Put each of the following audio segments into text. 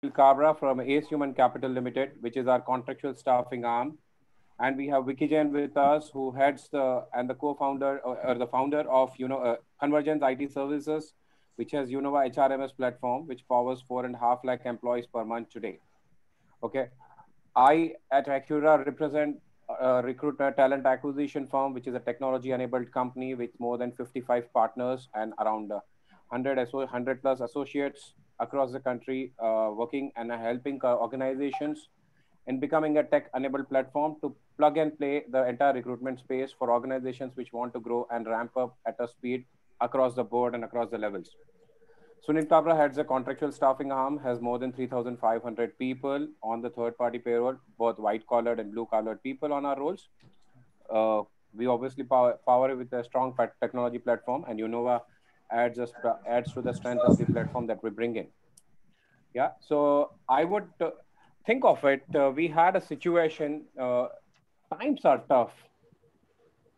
Sunil Kabra from Ace Human Capital Limited, which is our contractual staffing arm. And we have Vicky Jain with us, who heads the co-founder or the founder of Convergence IT Services, which has Unova HRMS platform, which powers 4.5 lakh employees per month today. Okay, I at Acura represent Recruiter Talent Acquisition Firm, which is a technology-enabled company with more than 55 partners and around 100 plus associates across the country, working and helping organizations in becoming a tech-enabled platform to plug and play the entire recruitment space for organizations which want to grow and ramp up at a speed across the board and across the levels. Sunil Kabra heads a contractual staffing arm, has more than 3,500 people on the third-party payroll, both white-collared and blue-collared people on our roles. Uh, we obviously power with a strong technology platform, and Unova adds to the strength of the platform that we bring in. Yeah, so I would think of it. We had a situation. Times are tough,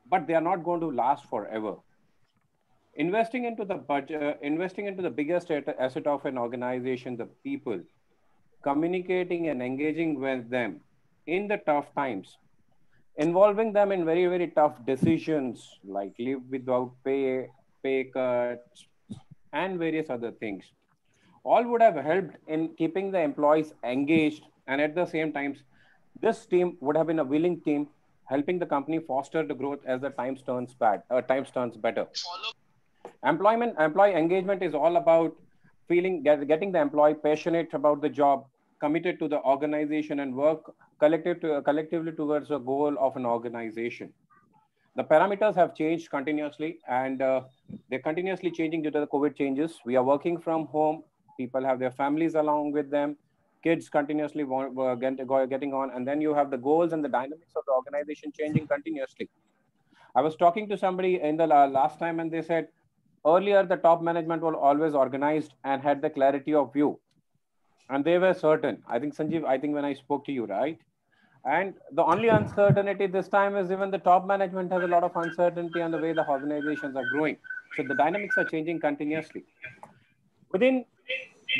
but they are not going to last forever. Investing into the biggest asset of an organization, the people, communicating and engaging with them in the tough times, involving them in very, very tough decisions like leave without pay, pay cuts, and various other things. All would have helped in keeping the employees engaged, and at the same time, this team would have been a willing team helping the company foster the growth as the times turns better. Employee engagement is all about getting the employee passionate about the job, committed to the organization, and work collectively towards the goal of an organization. The parameters have changed continuously, and they're continuously changing due to the COVID changes. We are working from home. People have their families along with them. Kids continuously getting on, and then you have the goals and the dynamics of the organization changing continuously. I was talking to somebody in the last time, and they said earlier the top management were always organized and had the clarity of view, and they were certain. I think Sanjeev, I think when I spoke to you, right? And the only uncertainty this time is even the top management has a lot of uncertainty on the way the organizations are growing. So the dynamics are changing continuously. Within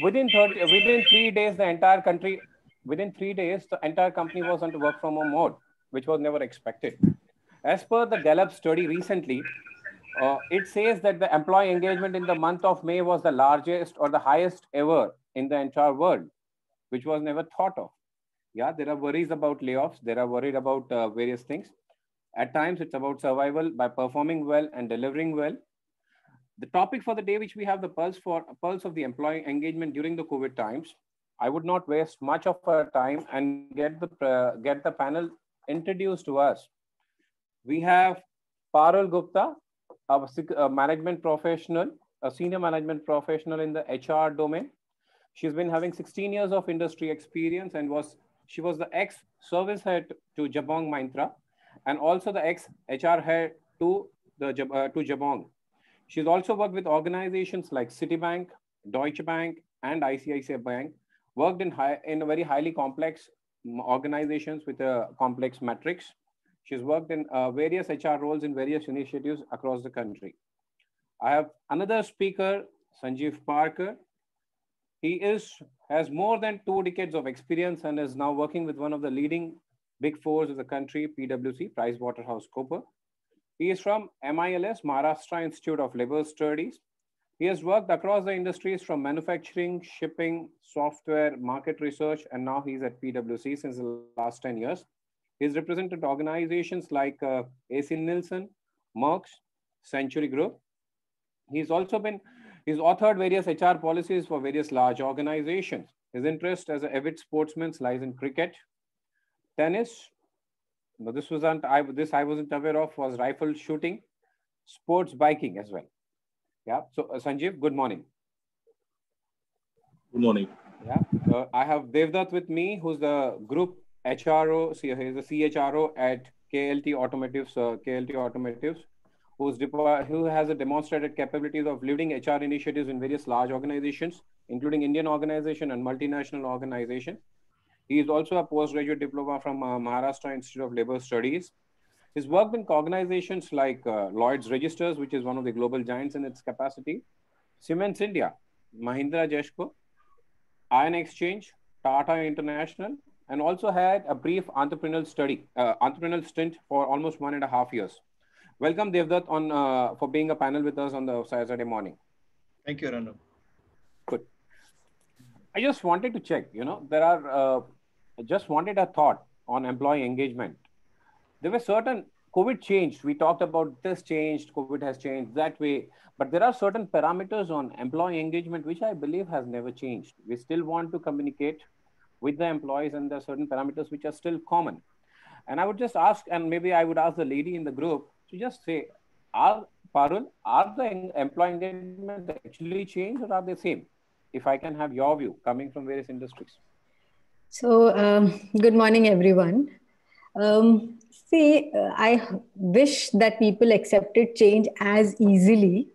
within 3 days, the entire country within 3 days the entire company was on work from home mode, which was never expected. As per the Gallup study recently, it says that the employee engagement in the month of May was the largest or the highest ever in the entire world, which was never thought of. Yeah, there are worries about layoffs. There are worried about various things. At times, it's about survival by performing well and delivering well. The topic for the day, which we have the pulse of the employee engagement during the COVID times. I would not waste much of our time and get the panel introduced to us. We have Parul Gupta, a management professional, a senior management professional in the HR domain. She's been having 16 years of industry experience and she was the ex service head to Jabong Myntra and also the ex HR head to Jabong. She's also worked with organizations like Citibank, Deutsche Bank, and ICICI Bank. Worked in a very highly complex organizations with a complex metrics. She's worked in various HR roles in various initiatives across the country. I have another speaker, Sanjeev Parker. Has more than 2 decades of experience and is now working with one of the leading big fours of the country, PwC, PricewaterhouseCoopers. He is from MILS, Maharashtra Institute of Labor Studies. He has worked across the industries from manufacturing, shipping, software, market research, and now he's at PwC since the last 10 years. He's represented organizations like AC Nielsen, Merck, Century Group. He's authored various HR policies for various large organizations. His interest as an avid sportsman lies in cricket, tennis. No, this I wasn't aware of, was rifle shooting, sports biking as well. Yeah. So Sanjeev, good morning. Good morning. Yeah. I have Devdutt with me, who's the group HRO. He's the CHRO at KLT Automotives, who has a demonstrated capabilities of leading HR initiatives in various large organizations, including Indian organization and multinational organization. He is also a postgraduate diploma from Maharashtra Institute of Labor Studies. He's worked in organizations like Lloyd's Registers, which is one of the global giants in its capacity, Siemens India, Mahindra Jeshco, Ion Exchange, Tata International, and also had a brief entrepreneurial stint for almost 1.5 years. Welcome, Devdutt, on for being a panel with us on the Saturday morning. Thank you, Arnab. Good. I just wanted to check. I just wanted a thought on employee engagement. There were certain COVID changed. We talked about this changed, COVID has changed that way, but there are certain parameters on employee engagement which I believe has never changed. We still want to communicate with the employees, and there are certain parameters which are still common. And I would just ask, and maybe I would ask the lady in the group to just say, are Parul, are the employee engagement actually changed or are they same? If I can have your view coming from various industries. So, good morning, everyone. I wish that people accepted change as easily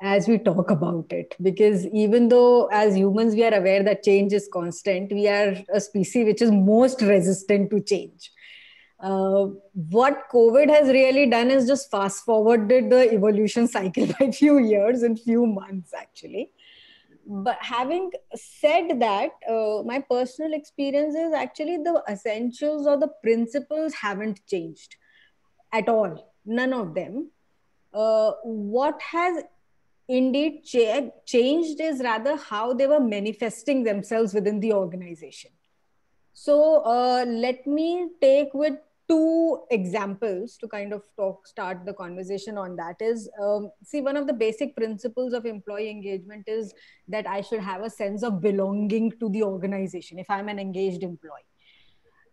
as we talk about it. Because even though as humans we are aware that change is constant, we are a species which is most resistant to change. What COVID has really done is just fast forwarded the evolution cycle by few years and few months, actually. But having said that, my personal experience is actually the essentials or the principles haven't changed at all. None of them. What has indeed changed is rather how they were manifesting themselves within the organization. So let me take with two examples to kind of start the conversation on that is, see, one of the basic principles of employee engagement is that I should have a sense of belonging to the organization if I'm an engaged employee.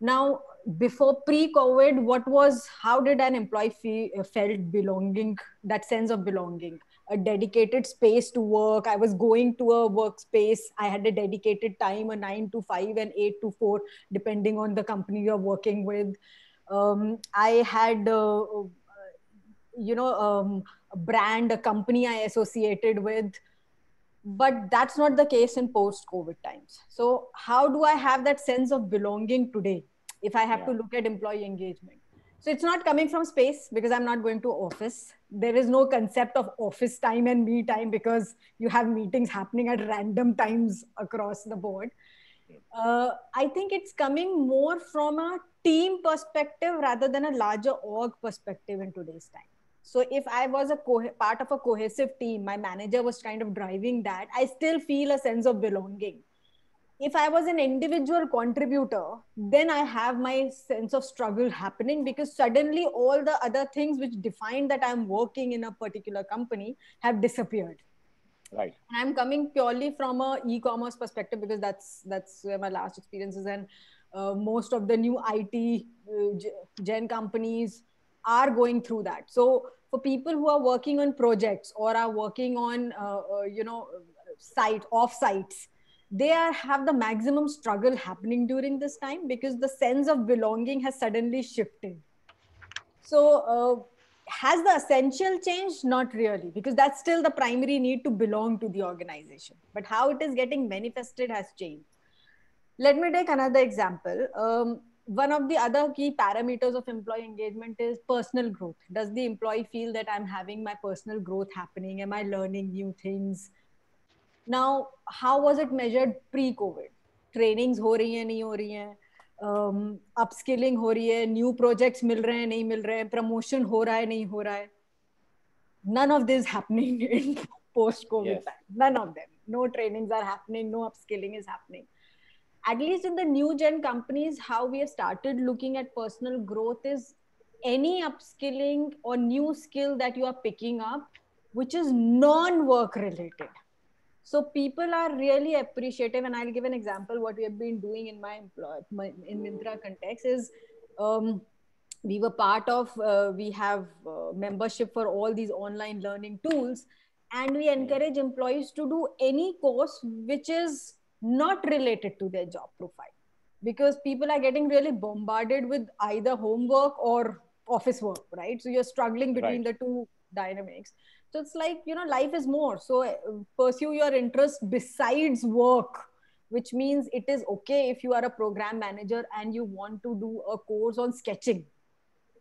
Now, before pre-COVID, how did an employee felt belonging, that sense of belonging? A dedicated space to work. I was going to a workspace. I had a dedicated time, a 9 to 5 and 8 to 4, depending on the company you're working with. I had, a brand, a company I associated with. But that's not the case in post-COVID times. So how do I have that sense of belonging today if I have to look at employee engagement? So it's not coming from space because I'm not going to office. There is no concept of office time and me time because you have meetings happening at random times across the board. I think it's coming more from a team perspective rather than a larger org perspective in today's time. So if I was a part of a cohesive team, my manager was kind of driving that, I still feel a sense of belonging. If I was an individual contributor, then I have my sense of struggle happening because suddenly all the other things which define that I'm working in a particular company have disappeared. Right. And I'm coming purely from a e-commerce perspective because that's where my last experience is. And most of the new IT gen companies are going through that. So for people who are working on projects or are working on, off sites, they have the maximum struggle happening during this time because the sense of belonging has suddenly shifted. So has the essential changed? Not really, because that's still the primary need to belong to the organization. But how it is getting manifested has changed. Let me take another example. One of the other key parameters of employee engagement is personal growth. Does the employee feel that I'm having my personal growth happening? Am I learning new things? Now, how was it measured pre-COVID? Trainings हो रही हैं, नहीं हो रही हैं, upskilling हो रही है, new projects मिल रहे हैं, नहीं मिल रहे हैं, promotion हो रहा है, नहीं हो रहा है. None of this happening in post-COVID time. None of them. No trainings are happening, no upskilling is happening. At least in the new gen companies, how we have started looking at personal growth is any upskilling or new skill that you are picking up, which is non-work related. So people are really appreciative, and I'll give an example. What we have been doing in in Myntra context is, we were part of, we have membership for all these online learning tools, and we encourage employees to do any course which is not related to their job profile, because people are getting really bombarded with either homework or office work, right? So you're struggling between the two dynamics. So it's like, life is more. So pursue your interest besides work, which means it is okay if you are a program manager and you want to do a course on sketching.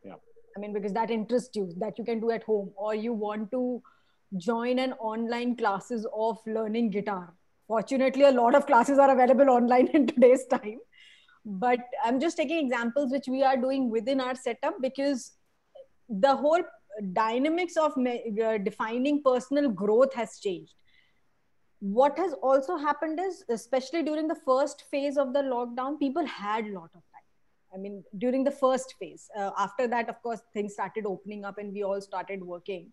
Yeah. I mean, because that interests you, that you can do at home, or you want to join an online classes of learning guitar. Fortunately, a lot of classes are available online in today's time. But I'm just taking examples which we are doing within our setup, because the whole dynamics of defining personal growth has changed. What has also happened is, especially during the first phase of the lockdown, people had a lot of time. I mean, during the first phase. After that, of course, things started opening up and we all started working.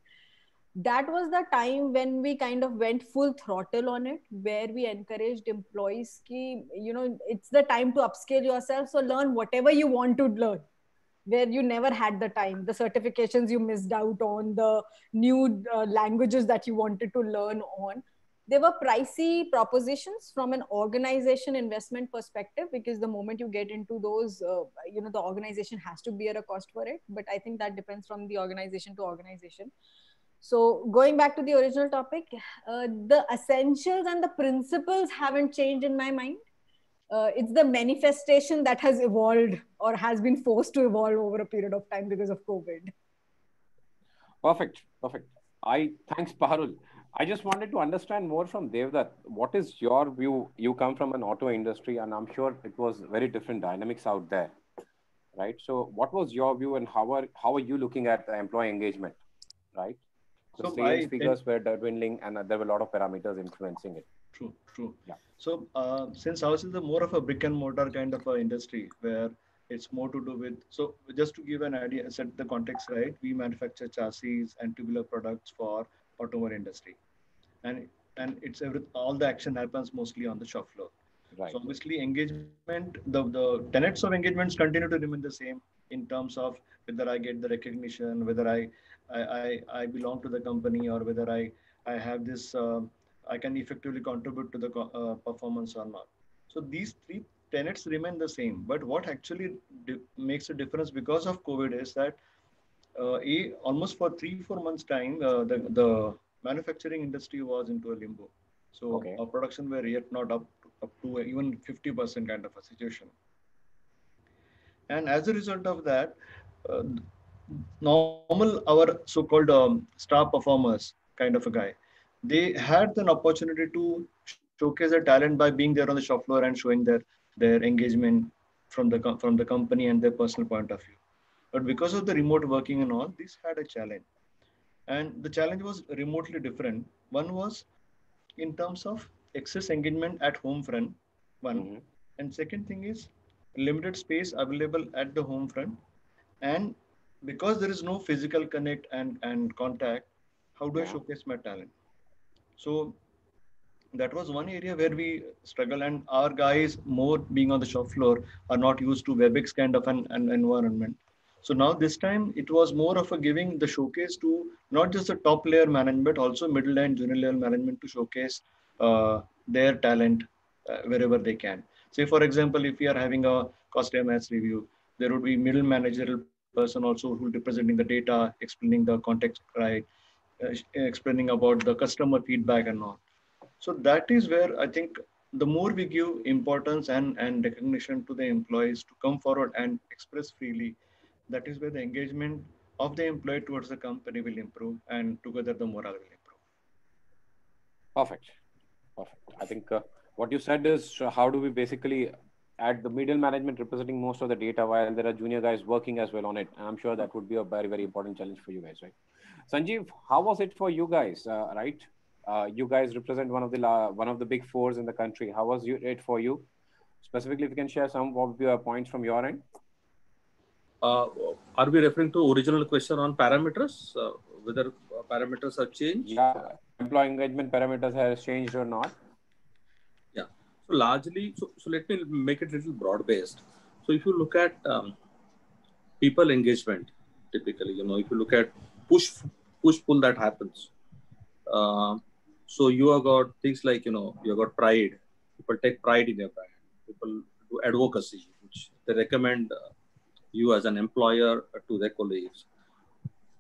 That was the time when we kind of went full throttle on it, where we encouraged employees ki, it's the time to upskill yourself. So learn whatever you want to learn, where you never had the time, the certifications you missed out on, the new languages that you wanted to learn on. They were pricey propositions from an organization investment perspective, because the moment you get into those, the organization has to bear a cost for it. But I think that depends from the organization to organization. So going back to the original topic, the essentials and the principles haven't changed in my mind. It's the manifestation that has evolved or has been forced to evolve over a period of time because of COVID. Perfect. Perfect. Thanks, Parul. I just wanted to understand more from Devdutt. What is your view? You come from an auto industry, and I'm sure it was very different dynamics out there, right? So, what was your view, and how are you looking at the employee engagement, right? The So sales figures were dwindling, and there were a lot of parameters influencing it. True. Yeah. So since ours is more of a brick and mortar kind of a industry where it's more to do with, so just to give an idea, set the context right, we manufacture chassis and tubular products for automobile industry, and it's all the action happens mostly on the shop floor. Right. So obviously engagement, the tenets of engagements continue to remain the same in terms of whether I get the recognition, whether I belong to the company, or whether I have this I can effectively contribute to the performance or not. So these three tenets remain the same. But what actually makes a difference because of COVID is that almost for 3-4 months time, the manufacturing industry was into a limbo. So Okay. our production were yet not up to even 50% kind of a situation. And as a result of that, uh, normal our so-called star performers kind of a guy, they had an opportunity to showcase their talent by being there on the shop floor and showing their engagement from the company and their personal point of view. But because of the remote working and all, this had a challenge. And the challenge was remotely different. One was in terms of excess engagement at home front, one. Mm-hmm. And second thing is limited space available at the home front. And because there is no physical connect and contact, how do I Yeah. showcase my talent? So that was one area where we struggle, and our guys more being on the shop floor are not used to webex kind of an environment. So now this time it was more of a giving the showcase to not just the top layer management but also middle and junior level management to showcase their talent wherever they can. Say for example, if we are having a cost MS review, there would be middle managerial person also who will be presenting the data, explaining the context, right, explaining about the customer feedback and all. So that is where I think the more we give importance and recognition to the employees to come forward and express freely, that is where the engagement of the employee towards the company will improve, and together the morale will improve. Perfect. Perfect. I think what you said is how do we basically add the middle management representing most of the data while there are junior guys working as well on it. I'm sure that would be a very, very important challenge for you guys, right? Sanjeev, how was it for you guys, right? You guys represent one of the big fours in the country. How was it for you? Specifically, if you can share some of your points from your end. Are we referring to original question on parameters? Whether parameters have changed? Yeah, employee engagement parameters has changed or not? Yeah. So largely, so let me make it a little broad based. So if you look at people engagement, typically, if you look at push pull that happens. So you have got things like, you have got pride. People take pride in their brand. People do advocacy, which they recommend you as an employer to their colleagues.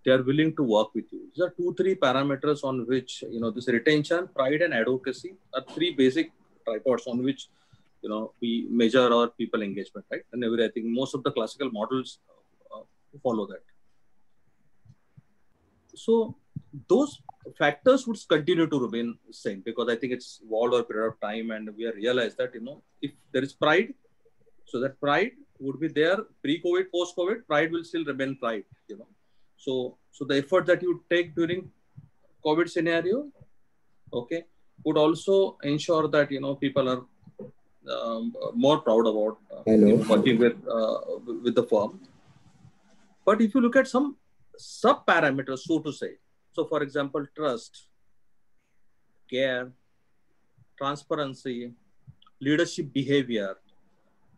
They are willing to work with you. These are 2-3 parameters on which, this retention, pride, and advocacy are 3 basic tripods on which, we measure our people engagement, right? And I think most of the classical models follow that. So those factors would continue to remain same, because I think it's evolved over a period of time, and we have realized that, if there is pride, so that pride would be there pre-COVID, post-COVID, pride will still remain pride. So the effort that you take during COVID scenario, okay, would also ensure that, people are more proud about Hello. working with the firm. But if you look at some sub parameters, so to say, so for example, trust, care, transparency, leadership behavior,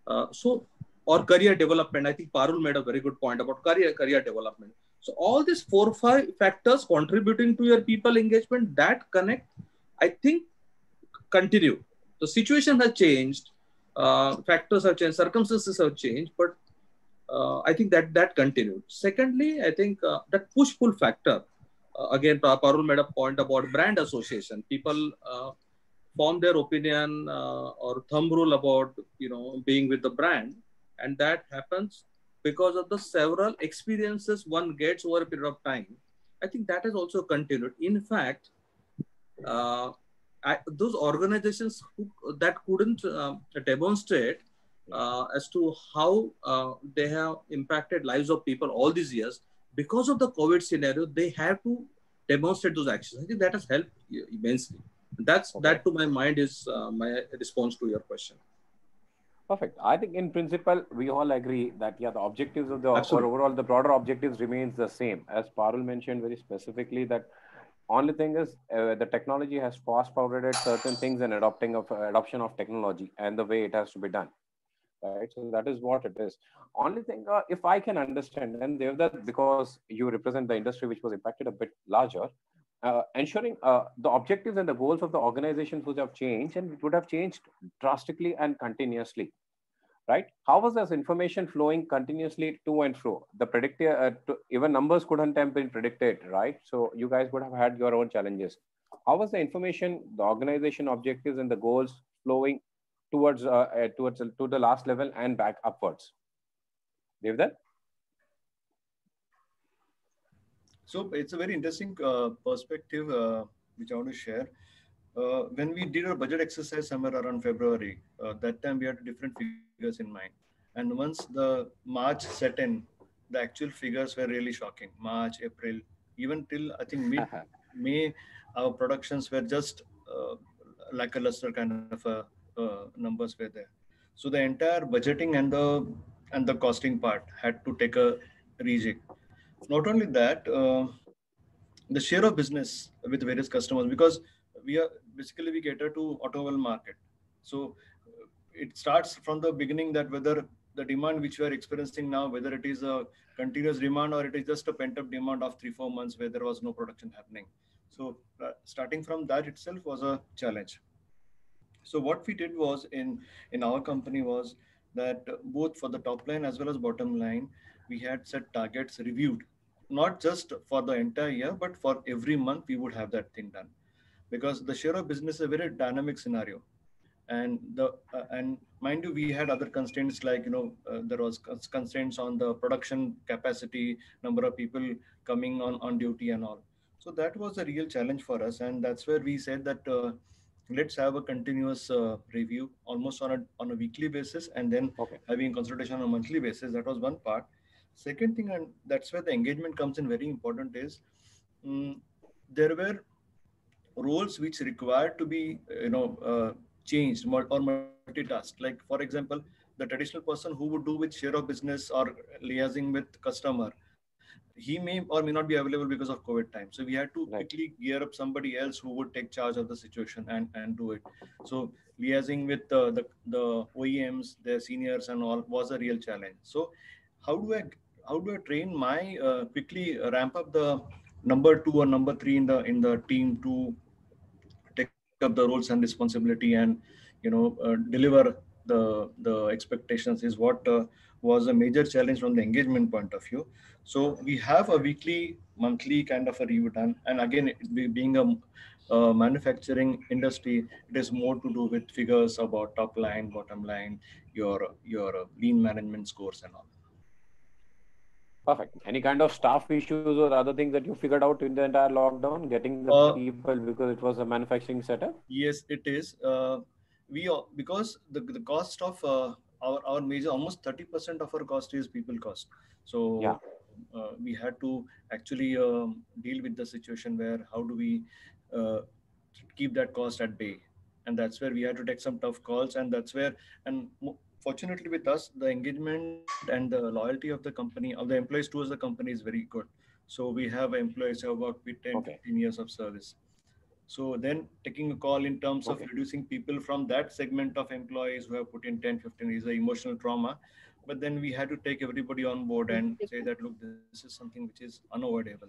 or career development. I think Parul made a very good point about career development. So all these 4 or 5 factors contributing to your people engagement, that connect, I think, continue. The situation has changed, factors have changed, circumstances have changed, but I think that continued. Secondly, I think that push-pull factor. Again, Parul made a point about brand association. People form their opinion or thumb rule about being with the brand, and that happens because of the several experiences one gets over a period of time. I think that has also continued. In fact, those organizations that couldn't demonstrate as to how they have impacted lives of people all these years, because of the COVID scenario, they have to demonstrate those actions. I think that has helped immensely. That to my mind is my response to your question. Perfect. I think in principle, we all agree that, yeah, the objectives of or Absolutely. overall the broader objectives remains the same. As Parul mentioned very specifically, that only thing is the technology has fast forwarded certain things and adoption of technology and the way it has to be done. Right. So that is what it is. Only thing, if I can understand, and Devdutt, because you represent the industry which was impacted a bit larger, ensuring the objectives and the goals of the organizations would have changed, and it would have changed drastically and continuously. Right? How was this information flowing continuously to and fro? The predictor, even numbers couldn't have been predicted, right? So you guys would have had your own challenges. How was the information, the organization objectives and the goals flowing towards to the last level and back upwards? Devdutt? So it's a very interesting perspective which I want to share. When we did our budget exercise somewhere around February, that time we had different figures in mind. And once the March set in, the actual figures were really shocking. March, April, even till I think mid-May, our productions were just lackluster kind of numbers were there. So the entire budgeting and the costing part had to take a rejig. Not only that, the share of business with various customers, because we cater to automobile market. So it starts from the beginning that whether the demand which we are experiencing now, whether it is a continuous demand or it is just a pent up demand of 3-4 months where there was no production happening. So starting from that itself was a challenge. So what we did was in our company was that both for the top line as well as bottom line, we had set targets reviewed, not just for the entire year, but for every month we would have that thing done, because the share of business is a very dynamic scenario. And mind you, we had other constraints like there was constraints on the production capacity, number of people coming on duty and all. So that was a real challenge for us, and that's where we said that let's have a continuous review almost on a weekly basis, and then having consultation on a monthly basis. That was one part. Second thing, and that's where the engagement comes in very important, is there were roles which required to be changed or multitasked. Like for example, the traditional person who would do with share of business or liaising with customer, he may or may not be available because of COVID time. So we had to quickly gear up somebody else who would take charge of the situation and do it. So liaising with the OEMs, their seniors and all was a real challenge. So how do I train my quickly ramp up the number 2 or number 3 in the team to take up the roles and responsibility and deliver the expectations is what was a major challenge from the engagement point of view. So we have a weekly, monthly kind of a review done, and again, being a manufacturing industry, it is more to do with figures about top line, bottom line, your lean management scores and all. Perfect. Any kind of staff issues or other things that you figured out in the entire lockdown, getting the people because it was a manufacturing setup? Yes, it is. Because the cost of our major, almost 30% of our cost is people cost. Yeah. So we had to actually deal with the situation where how do we uh, keep that cost at bay, and that's where we had to take some tough calls, and that's where, fortunately with us, the engagement and the loyalty of the company, of the employees towards the company is very good. So we have employees who have about 10, Okay. 15 years of service. So then taking a call in terms of Okay. reducing people from that segment of employees who have put in 10, 15 is an emotional trauma. But then we had to take everybody on board and say that, look, this is something which is unavoidable.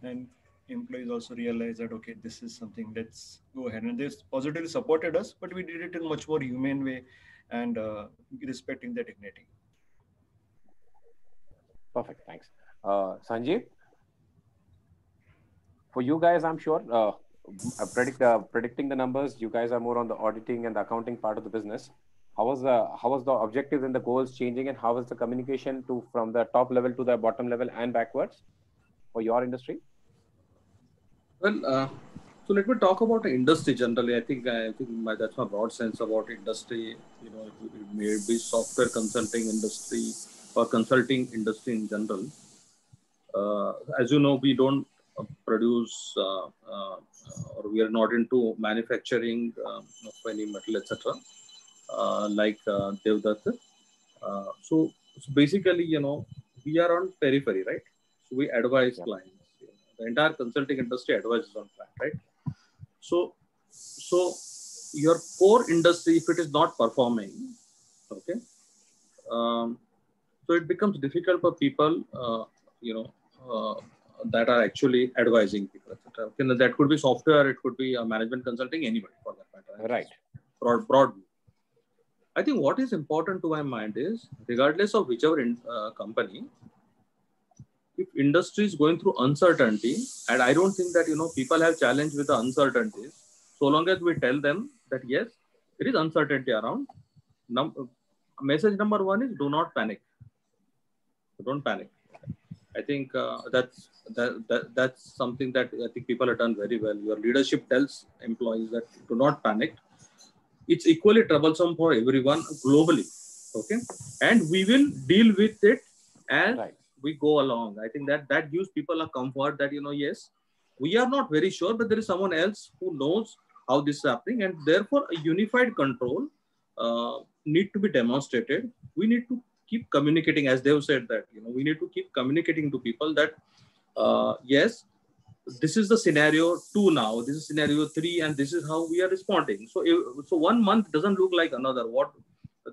And employees also realized that, okay, this is something, let's go ahead. And they positively supported us, but we did it in a much more humane way and respecting their dignity. Perfect. Thanks. Sanjeev, for you guys, I'm sure predicting the numbers, you guys are more on the auditing and the accounting part of the business. How was the objectives and the goals changing, and how was the communication to from the top level to the bottom level and backwards for your industry? Well, so let me talk about the industry generally. That's my broad sense about industry. It may be software consulting industry or consulting industry in general. As you know, we don't produce or we are not into manufacturing of any metal, etc. Like Devdutt. So basically, we are on periphery, right? So we advise Yeah. clients. The entire consulting industry advises on client, right? So your core industry, if it is not performing, okay, so it becomes difficult for people, that are actually advising people, etc. Okay, that could be software, it could be management consulting, anybody for that matter. Right. Broad view. I think what is important to my mind is, regardless of whichever company, if industry is going through uncertainty, and I don't think that people have challenge with the uncertainties, so long as we tell them that yes, there is uncertainty around. Message number one is, do not panic. Don't panic. I think that's something that I think people have done very well. Your leadership tells employees that do not panic. It's equally troublesome for everyone globally. Okay, and we will deal with it as we go along. I think that gives people a comfort that yes, we are not very sure, but there is someone else who knows how this is happening, and therefore a unified control need to be demonstrated. We need to keep communicating, as they've said that we need to keep communicating to people that yes, this is the scenario 2 now, this is scenario 3, and this is how we are responding. So 1 month doesn't look like another. What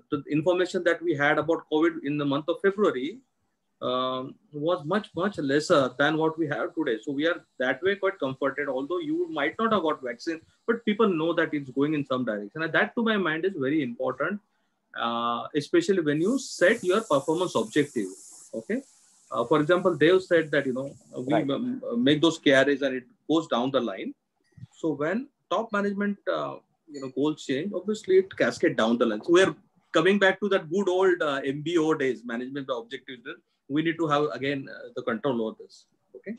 the information that we had about COVID in the month of February was much lesser than what we have today. So we are that way quite comforted, although you might not have got vaccine, but people know that it's going in some direction. And that, to my mind, is very important, especially when you set your performance objective. Okay. For example, they've said that we make those KRAs and it goes down the line. So when top management goals change, obviously it cascades down the line. So we're coming back to that good old MBO days, management objectives. We need to have again the control over this. Okay.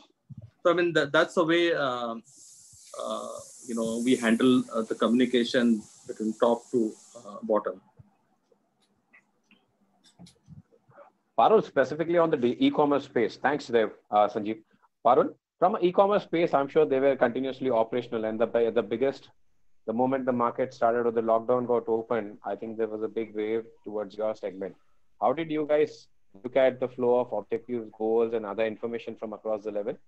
So I mean that's the way we handle the communication between top to bottom. Parul, specifically on the e-commerce space. Thanks, Dev, Sanjeev. Parul, from an e-commerce space, I'm sure they were continuously operational, and the moment the market started or the lockdown got open, I think there was a big wave towards your segment. How did you guys look at the flow of objectives, goals, and other information from across the level?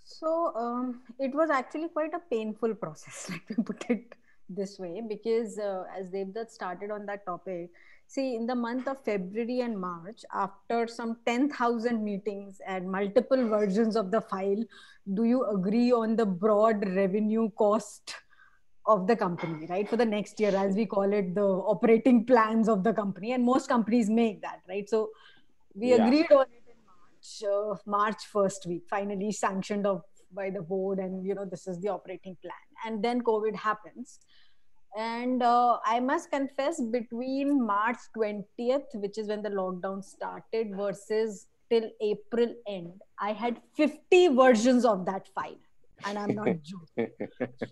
So it was actually quite a painful process, let me put it this way, because as Devdutt started on that topic, see, in the month of February and March, after some 10,000 meetings and multiple versions of the file, do you agree on the broad revenue cost of the company, right? For the next year, as we call it, the operating plans of the company. And most companies make that, right? So we agreed on it in March first week, finally sanctioned by the board, and this is the operating plan. And then COVID happens, and I must confess, between March 20th, which is when the lockdown started, versus till April end, I had 50 versions of that file. And I'm not joking.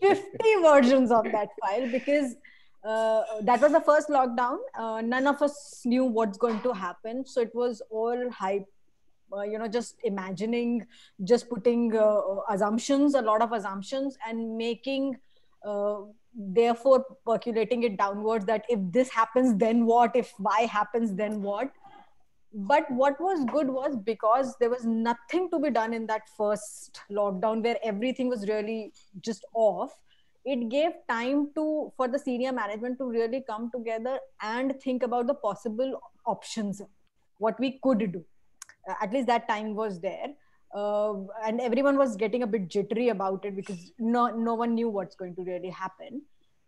50 versions of that file, because that was the first lockdown. None of us knew what's going to happen. So it was all hype. Just imagining, just putting assumptions, a lot of assumptions, and making, therefore percolating it downwards, that if this happens, then what? If Y happens, then what? But what was good was, because there was nothing to be done in that first lockdown where everything was really just off, it gave time for the senior management to really come together and think about the possible options, what we could do. At least that time was there. And everyone was getting a bit jittery about it, because no one knew what's going to really happen.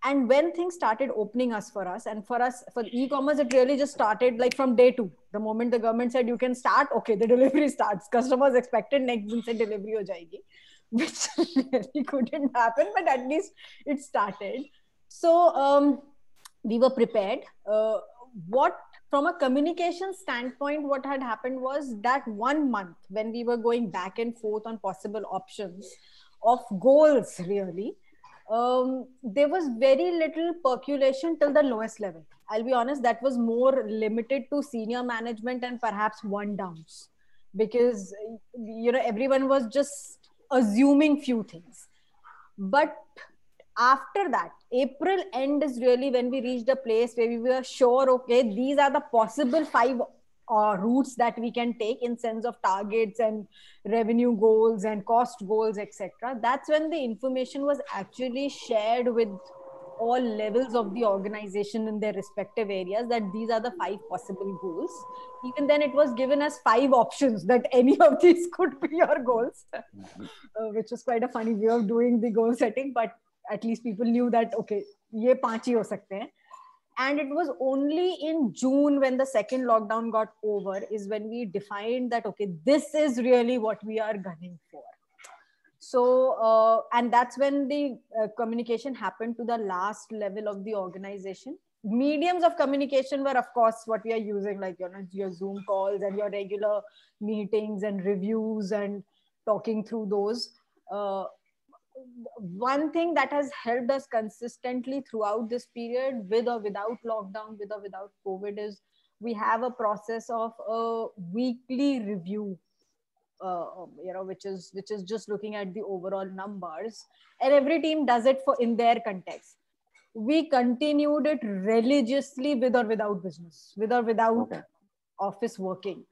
And when things started opening for us, for e-commerce, it really just started like from day 2. The moment the government said you can start, okay, the delivery starts. Customers expected next day delivery ho jayegi, which really couldn't happen, but at least it started. So we were prepared. From a communication standpoint, what had happened was that 1 month when we were going back and forth on possible options of goals, really, there was very little percolation till the lowest level. I'll be honest, that was more limited to senior management and perhaps one downs, because everyone was just assuming few things. But after that, April end is really when we reached a place where we were sure, okay, these are the possible 5 routes that we can take in sense of targets and revenue goals and cost goals, etc. That's when the information was actually shared with all levels of the organization in their respective areas, that these are the 5 possible goals. Even then, it was given as 5 options that any of these could be your goals, which was quite a funny way of doing the goal setting. But at least people knew that, okay, ye 5 hi ho sakte hain. And it was only in June, when the second lockdown got over, is when we defined that, okay, this is really what we are gunning for. So, and that's when the communication happened to the last level of the organization. Mediums of communication were, of course, what we are using, like your Zoom calls and your regular meetings and reviews and talking through those. One thing that has helped us consistently throughout this period, with or without lockdown, with or without COVID, is we have a process of a weekly review, which is just looking at the overall numbers, and every team does it in their context. We continued it religiously, with or without business, with or without office working.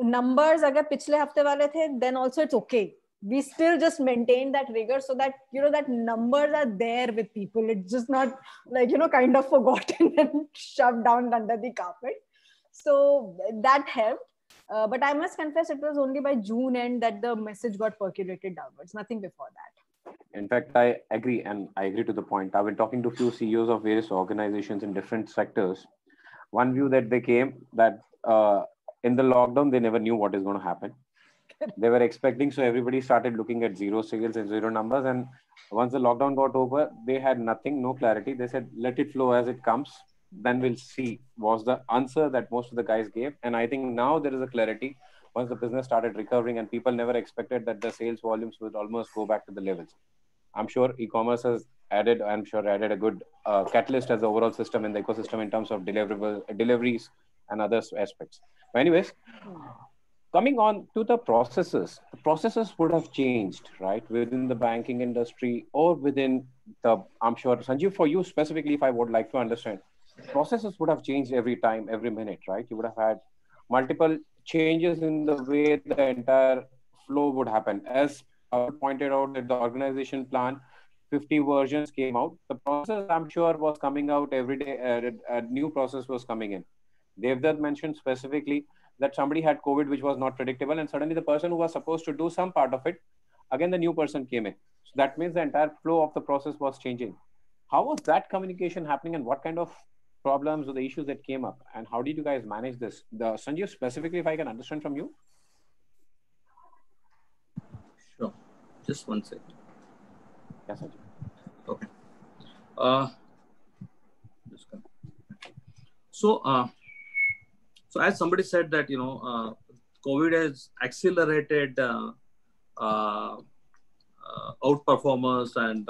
Numbers agar pichle hafte wale the, then also it's okay. We still just maintain that rigor, so that that numbers are there with people. It's just not like kind of forgotten and shoved down under the carpet. So that helped. But I must confess, it was only by June end that the message got percolated downwards. Nothing before that. In fact, I agree, and I agree to the point. I've been talking to a few CEOs of various organizations in different sectors. One view that they came, that in the lockdown, they never knew what is going to happen. They were expecting, so everybody started looking at zero sales and zero numbers. And once the lockdown got over, they had nothing, no clarity. They said, let it flow as it comes. Then we'll see, was the answer that most of the guys gave. And I think now there is a clarity once the business started recovering, and people never expected that the sales volumes would almost go back to the levels. I'm sure e-commerce has added a good catalyst as the overall system in the ecosystem in terms of deliveries and other aspects. But anyways, coming on to the processes would have changed, right? Within the banking industry or within I'm sure, Sanjeev, for you specifically, if I would like to understand, processes would have changed every time, every minute, right? You would have had multiple changes in the way the entire flow would happen. As I pointed out that the organization plan, 50 versions came out. The process, I'm sure, was coming out every day. A new process was coming in. Devdutt mentioned specifically that somebody had COVID, which was not predictable. And suddenly the person who was supposed to do some part of it, again, the new person came in. So that means the entire flow of the process was changing. How was that communication happening, and what kind of problems or the issues that came up, and how did you guys manage this? Sanjeev, specifically, if I can understand from you. Sure. Just one second. Yes, Sanjeev. Okay. So as somebody said that, COVID has accelerated outperformers and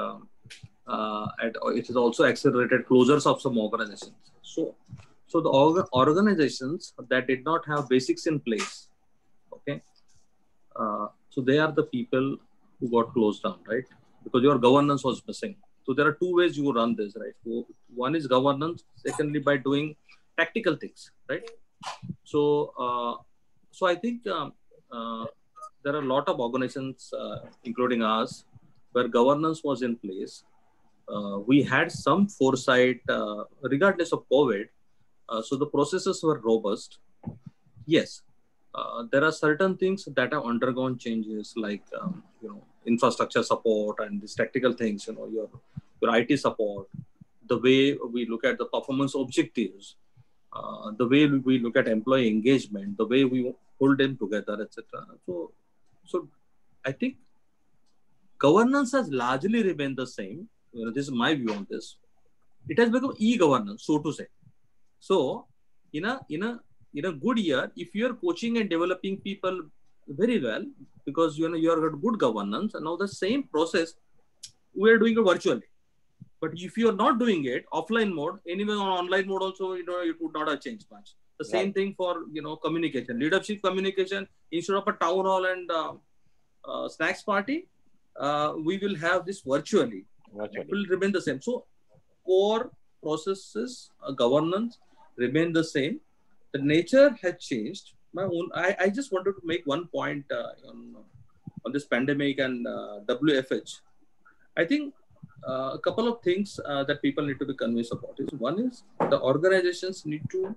it has also accelerated closures of some organizations. So the organizations that did not have basics in place, okay, so they are the people who got closed down, right? Because your governance was missing. So there are two ways you run this, right? So one is governance. Secondly, by doing tactical things, right? So I think there are a lot of organizations, including ours, where governance was in place. We had some foresight, regardless of COVID. So the processes were robust. Yes, there are certain things that have undergone changes, like infrastructure support and these tactical things. Your IT support, the way we look at the performance objectives, the way we look at employee engagement, the way we pull them together, etc. So I think governance has largely remained the same. This is my view on this. It has become e-governance, so to say. So in a good year, if you are coaching and developing people very well, because you are got good governance, and now the same process we are doing it virtually. But if you are not doing it offline mode, anyway on online mode also, it would not have changed much. The same thing for communication, leadership communication. Instead of a town hall and snacks party, we will have this virtually. It will remain the same. So core processes, governance remain the same. The nature has changed. I just wanted to make one point on this pandemic and WFH. I think a couple of things that people need to be convinced about is, one is the organizations need to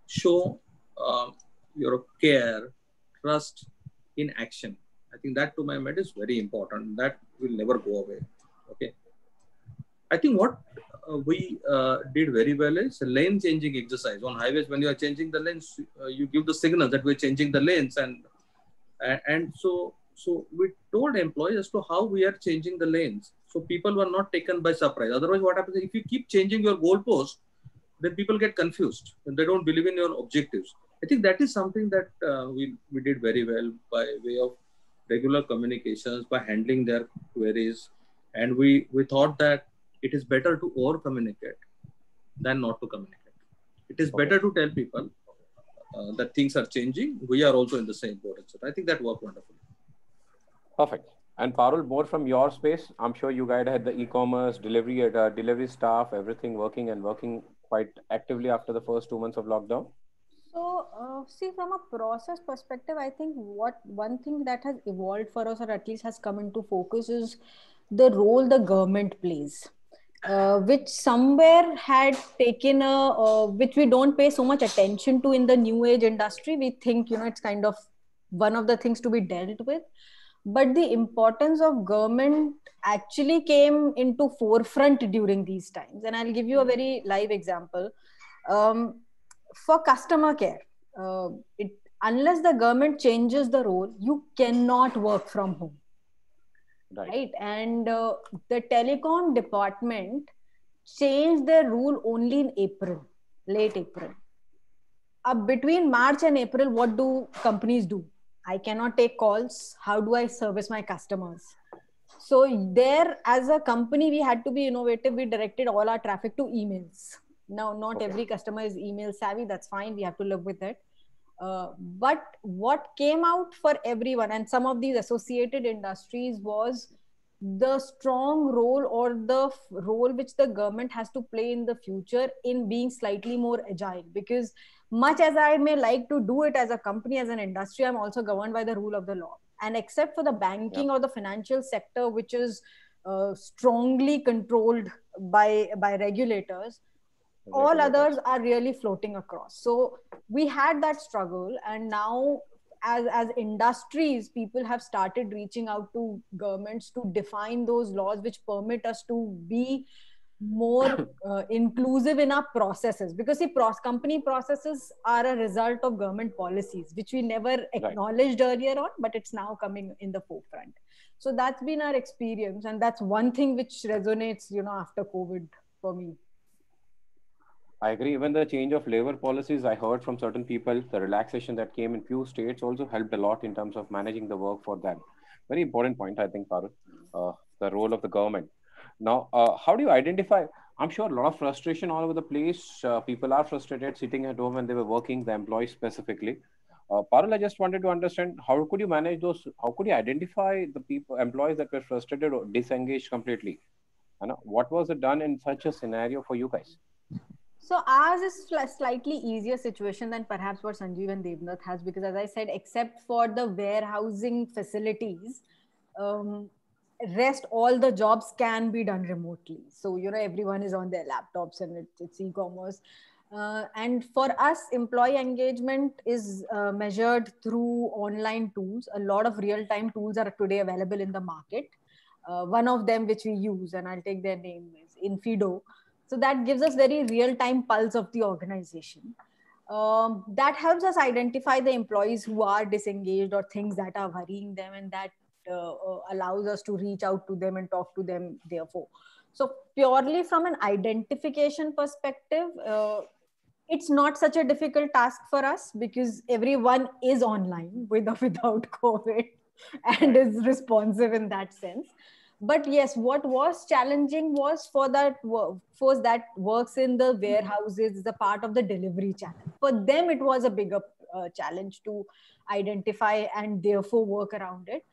show your care, trust in action. I think that to my mind is very important. That will never go away. Okay. I think what we did very well is a lane changing exercise on highways. When you are changing the lanes, you give the signal that we're changing the lanes, and so we told employees as to how we are changing the lanes. So people were not taken by surprise. Otherwise, what happens if you keep changing your goalpost, then people get confused and they don't believe in your objectives. I think that is something that we did very well by way of regular communications, by handling their queries. And we thought that it is better to over-communicate than not to communicate. It is better to tell people that things are changing. We are also in the same boat, etc. I think that worked wonderfully. Perfect. And Parul, more from your space. I'm sure you guys had the e-commerce, delivery staff, everything working quite actively after the first 2 months of lockdown. So, see, from a process perspective, I think one thing that has evolved for us, or at least has come into focus, is the role the government plays, which somewhere had taken which we don't pay so much attention to in the new age industry. We think, it's kind of one of the things to be dealt with. But the importance of government actually came into forefront during these times. And I'll give you a very live example. For customer care, unless the government changes the role, you cannot work from home. Right? And the telecom department changed their rule only in April, late April. Between March and April, what do companies do? I cannot take calls. How do I service my customers? So there, as a company, we had to be innovative. We directed all our traffic to emails. Now, not every customer is email savvy. That's fine. We have to live with it. But what came out for everyone and some of these associated industries was the strong role, or the role which the government has to play in the future in being slightly more agile. Because much as I may like to do it as a company, as an industry, I'm also governed by the rule of the law. And except for the banking or the financial sector, which is strongly controlled by regulators, all others are really floating across. So we had that struggle, and now as industries, people have started reaching out to governments to define those laws which permit us to be more inclusive in our processes. Because see, company processes are a result of government policies, which we never acknowledged earlier on, but it's now coming in the forefront. So that's been our experience, and that's one thing which resonates, after COVID for me. I agree. Even the change of labor policies, I heard from certain people, the relaxation that came in few states also helped a lot in terms of managing the work for them. Very important point, I think, Parul, the role of the government. Now, how do you identify? I'm sure a lot of frustration all over the place. People are frustrated sitting at home when they were working, the employees specifically. Parul, I just wanted to understand how could you manage those? How could you identify the people, employees that were frustrated or disengaged completely? And what was it done in such a scenario for you guys? So ours is slightly easier situation than perhaps what Sanjeev and Devnath has, because as I said, except for the warehousing facilities, um, rest all the jobs can be done remotely. So everyone is on their laptops and it's e-commerce. And for us, employee engagement is measured through online tools. A lot of real-time tools are today available in the market. One of them which we use, and I'll take their name, is Infido. So that gives us very real-time pulse of the organization. That helps us identify the employees who are disengaged or things that are worrying them, and that allows us to reach out to them and talk to them therefore. So purely from an identification perspective, it's not such a difficult task for us because everyone is online with or without COVID and is responsive in that sense. But yes, what was challenging was for that force that works in the warehouses, the part of the delivery channel. For them, it was a bigger challenge to identify and therefore work around it.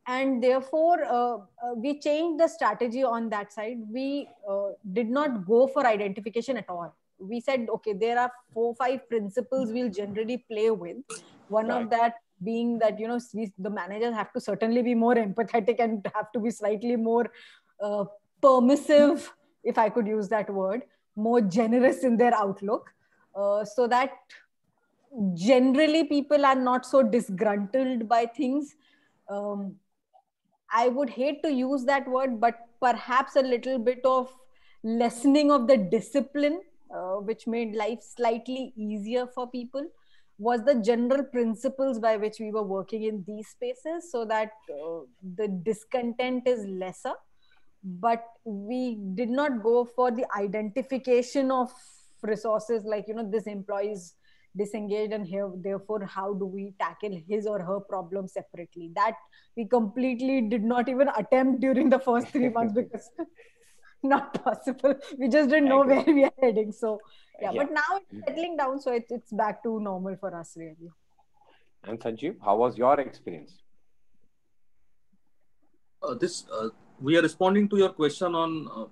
And therefore, we changed the strategy on that side. We did not go for identification at all. We said, okay, there are 4-5 principles we'll generally play with. One of that being that the managers have to certainly be more empathetic and have to be slightly more permissive, if I could use that word, more generous in their outlook, so that generally people are not so disgruntled by things. I would hate to use that word, but perhaps a little bit of lessening of the discipline, which made life slightly easier for people, was the general principles by which we were working in these spaces, so that the discontent is lesser. But we did not go for the identification of resources like, this employee is disengaged and here, therefore, how do we tackle his or her problem separately? That we completely did not even attempt during the first 3 months because not possible. We just didn't know where we are heading. So yeah, but now it's settling down. So it's back to normal for us, really. And Sanjeev, how was your experience? We are responding to your question on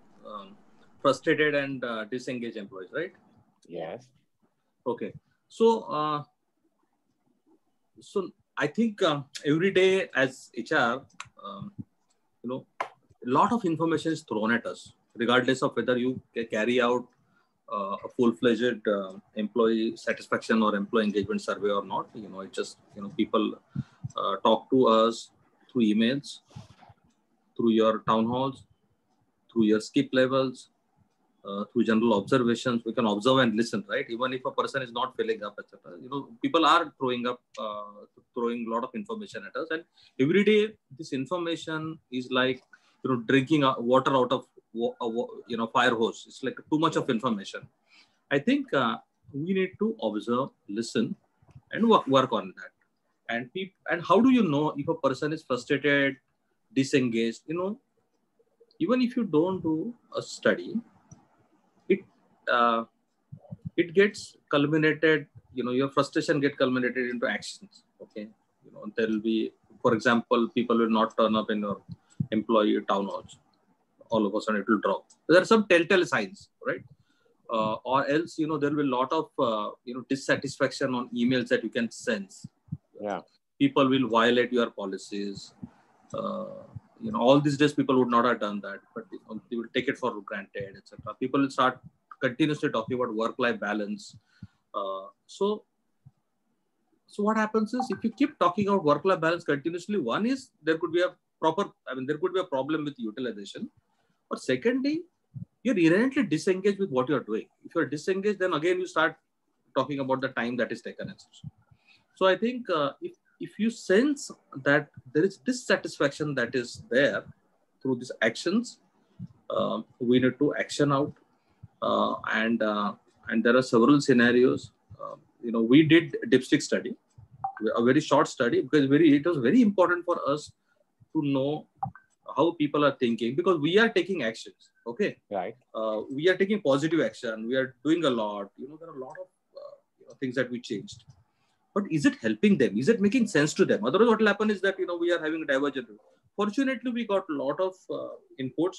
frustrated and disengaged employees, right? Yes. Okay. So, so I think every day as HR, a lot of information is thrown at us, regardless of whether you carry out a full-fledged employee satisfaction or employee engagement survey or not. It just, people talk to us through emails, through your town halls, through your skip levels, through general observations. We can observe and listen, right? Even if a person is not filling up, etc. People are throwing a lot of information at us, and every day this information is like drinking water out of fire hose. It's like too much of information. I think we need to observe, listen, and work on that. And how do you know if a person is frustrated, disengaged? Even if you don't do a study, it gets culminated, your frustration get culminated into actions. Okay. There will be, for example, people will not turn up in your employee town halls. All of a sudden it will drop. There are some telltale signs, right? Or else, there will be a lot of, dissatisfaction on emails that you can sense. Yeah. People will violate your policies. All these days people would not have done that, but they will take it for granted, etc. People will start continuously talking about work-life balance. So what happens is, if you keep talking about work-life balance continuously, one is there could be a problem with utilization. Or secondly, you're inherently disengaged with what you're doing. If you're disengaged, then again you start talking about the time that is taken. So I think if you sense that there is dissatisfaction that is there through these actions, we need to action out. And and there are several scenarios. We did dipstick study, a very short study, because it was very important for us to know how people are thinking, because we are taking actions. Okay. Right. We are taking positive action. We are doing a lot. There are a lot of things that we changed. But is it helping them? Is it making sense to them? Otherwise, what will happen is that, we are having a divergent. Fortunately, we got a lot of inputs,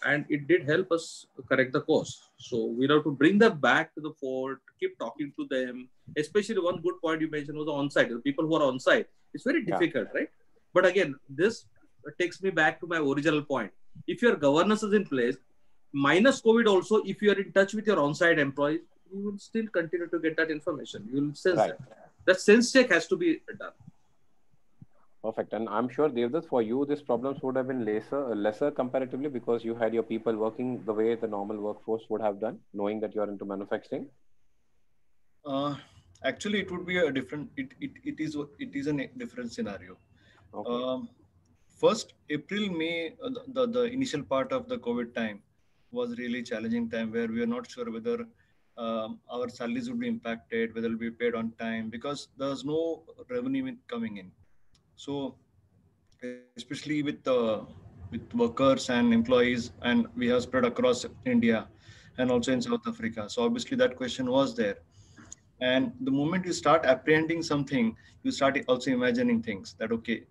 and it did help us correct the course. So we have to bring them back to the fort, keep talking to them. Especially one good point you mentioned was the on-site. The people who are on-site, it's very difficult, right? But again, this takes me back to my original point. If your governance is in place, minus COVID also, if you are in touch with your on-site employees, you will still continue to get that information. You will sense that. That sense check has to be done. Perfect. And I'm sure, Devdutt, for you, these problems would have been lesser comparatively, because you had your people working the way the normal workforce would have done, knowing that you're into manufacturing. Actually, it would be a different. It is a different scenario. Okay. First, April, May, the initial part of the COVID time was really challenging time, where we are not sure whether our salaries would be impacted, whether it will be paid on time, because there's no revenue coming in. So, especially with workers and employees, and we have spread across India and also in South Africa. So obviously that question was there. And the moment you start apprehending something, you start also imagining things that, okay,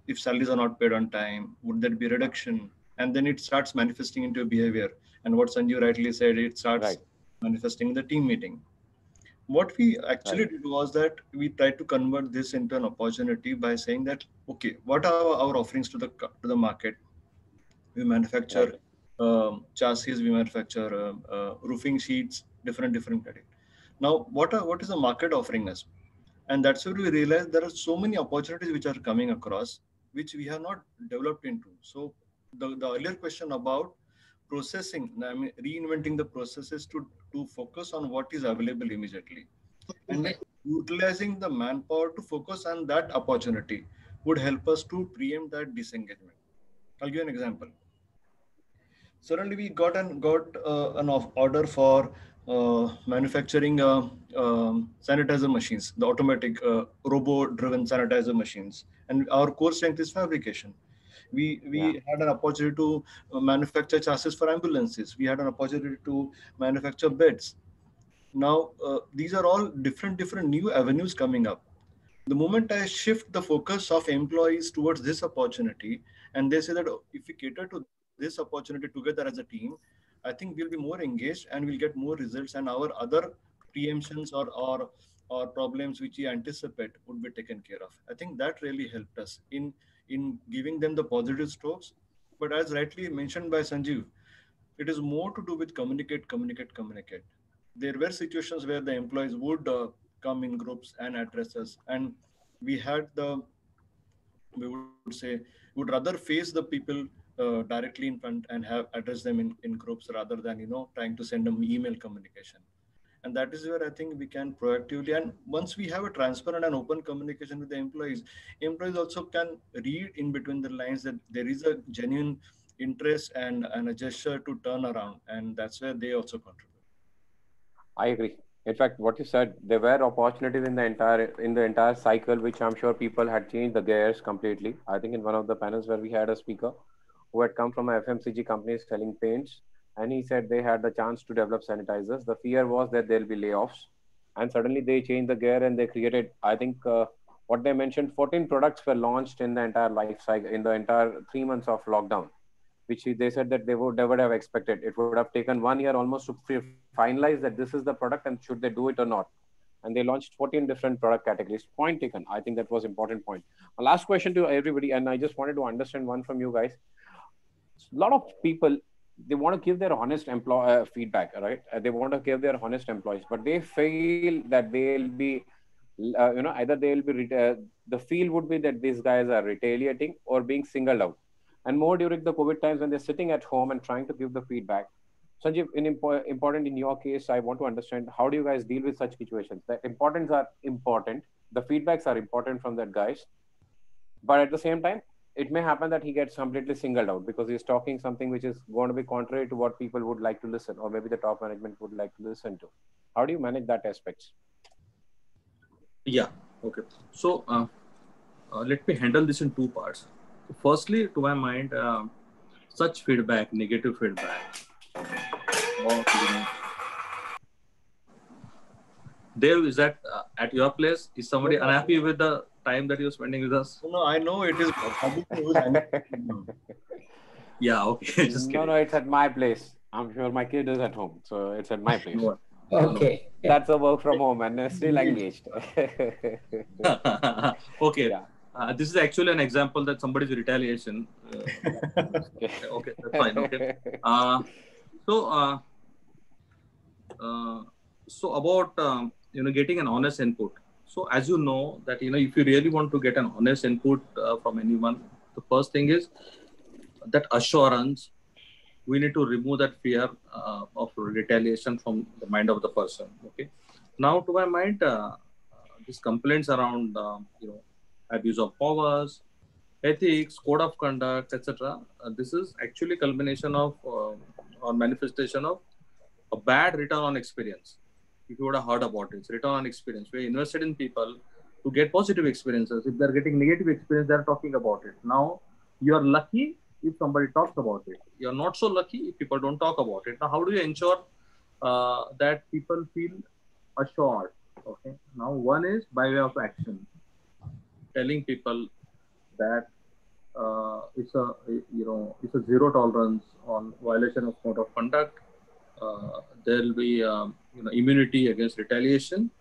if salaries are not paid on time, would there be reduction? And then it starts manifesting into behavior. And what Sanjeev rightly said, it starts manifesting in the team meeting. What we actually did was that we tried to convert this into an opportunity by saying that, okay, what are our offerings to the market? We manufacture chassis, we manufacture roofing sheets, different categories. Now, what is the market offering us? And that's where we realize there are so many opportunities which are coming across, which we have not developed into. So the earlier question about processing, I mean, reinventing the processes to focus on what is available immediately, and then utilizing the manpower to focus on that opportunity would help us to preempt that disengagement. I'll give you an example. Suddenly we got an order for manufacturing sanitizer machines, the automatic robo-driven sanitizer machines, and our core strength is fabrication. We had an opportunity to manufacture chassis for ambulances. We had an opportunity to manufacture beds. Now these are all different new avenues coming up. The moment I shift the focus of employees towards this opportunity, and they say that if we cater to this opportunity together as a team, I think we'll be more engaged and we'll get more results, and our other preemptions or problems which we anticipate would be taken care of. I think that really helped us in giving them the positive strokes. But as rightly mentioned by Sanjeev, it is more to do with communicate. There were situations where the employees would come in groups and address us, and we would rather face the people directly in front and have address them in groups, rather than trying to send them email communication. And that is where I think we can proactively, and once we have a transparent and open communication with the employees also can read in between the lines that there is a genuine interest and a gesture to turn around, and that's where they also contribute. I agree. In fact, what you said, there were opportunities in the entire cycle, which I'm sure people had changed the gears completely. I think in one of the panels where we had a speaker who had come from a FMCG company selling paints, and he said they had the chance to develop sanitizers. The fear was that there'll be layoffs, and suddenly they changed the gear and they created, I think, what they mentioned, 14 products were launched in the entire life cycle, in the entire 3 months of lockdown, which they said that they would never have expected. It would have taken 1 year almost to finalize that this is the product and should they do it or not. And they launched 14 different product categories. Point taken. I think that was important point. A last question to everybody, and I just wanted to understand one from you guys. A lot of people, they want to give their honest feedback, right? They want to give their honest employees, but they feel that they'll be, either they'll be, the feel would be that these guys are retaliating or being singled out. And more during the COVID times when they're sitting at home and trying to give the feedback. Sanjeev, important in your case, I want to understand, how do you guys deal with such situations? The importance are important. The feedbacks are important from that guys. But at the same time, it may happen that he gets completely singled out because he's talking something which is going to be contrary to what people would like to listen, or maybe the top management would like to listen to. How do you manage that aspect? Yeah. Okay. So let me handle this in two parts. So firstly, to my mind, such feedback, negative feedback, or Dave, is that at your place? Is somebody unhappy with the time that you're spending with us? No, I know it is. Yeah, okay. Just kidding. No, it's at my place. I'm sure my kid is at home, so it's at my place. No. Okay. That's a work from home and still engaged. Okay. Yeah. This is actually an example that somebody's retaliation. Okay, that's fine. Okay. So about getting an honest input. So as you know that if you really want to get an honest input from anyone, the first thing is that assurance. We need to remove that fear of retaliation from the mind of the person. Okay. Now, to my mind, these complaints around abuse of powers, ethics, code of conduct, etc. This is actually culmination of or manifestation of a bad return on experience. If you would have heard about it, it's return on experience. We invested in people to get positive experiences. If they're getting negative experience, they're talking about it. Now, you're lucky if somebody talks about it. You're not so lucky if people don't talk about it. Now, how do you ensure that people feel assured? Okay. Now, one is by way of action, telling people that it's a zero tolerance on violation of code of conduct. There will be immunity against retaliation.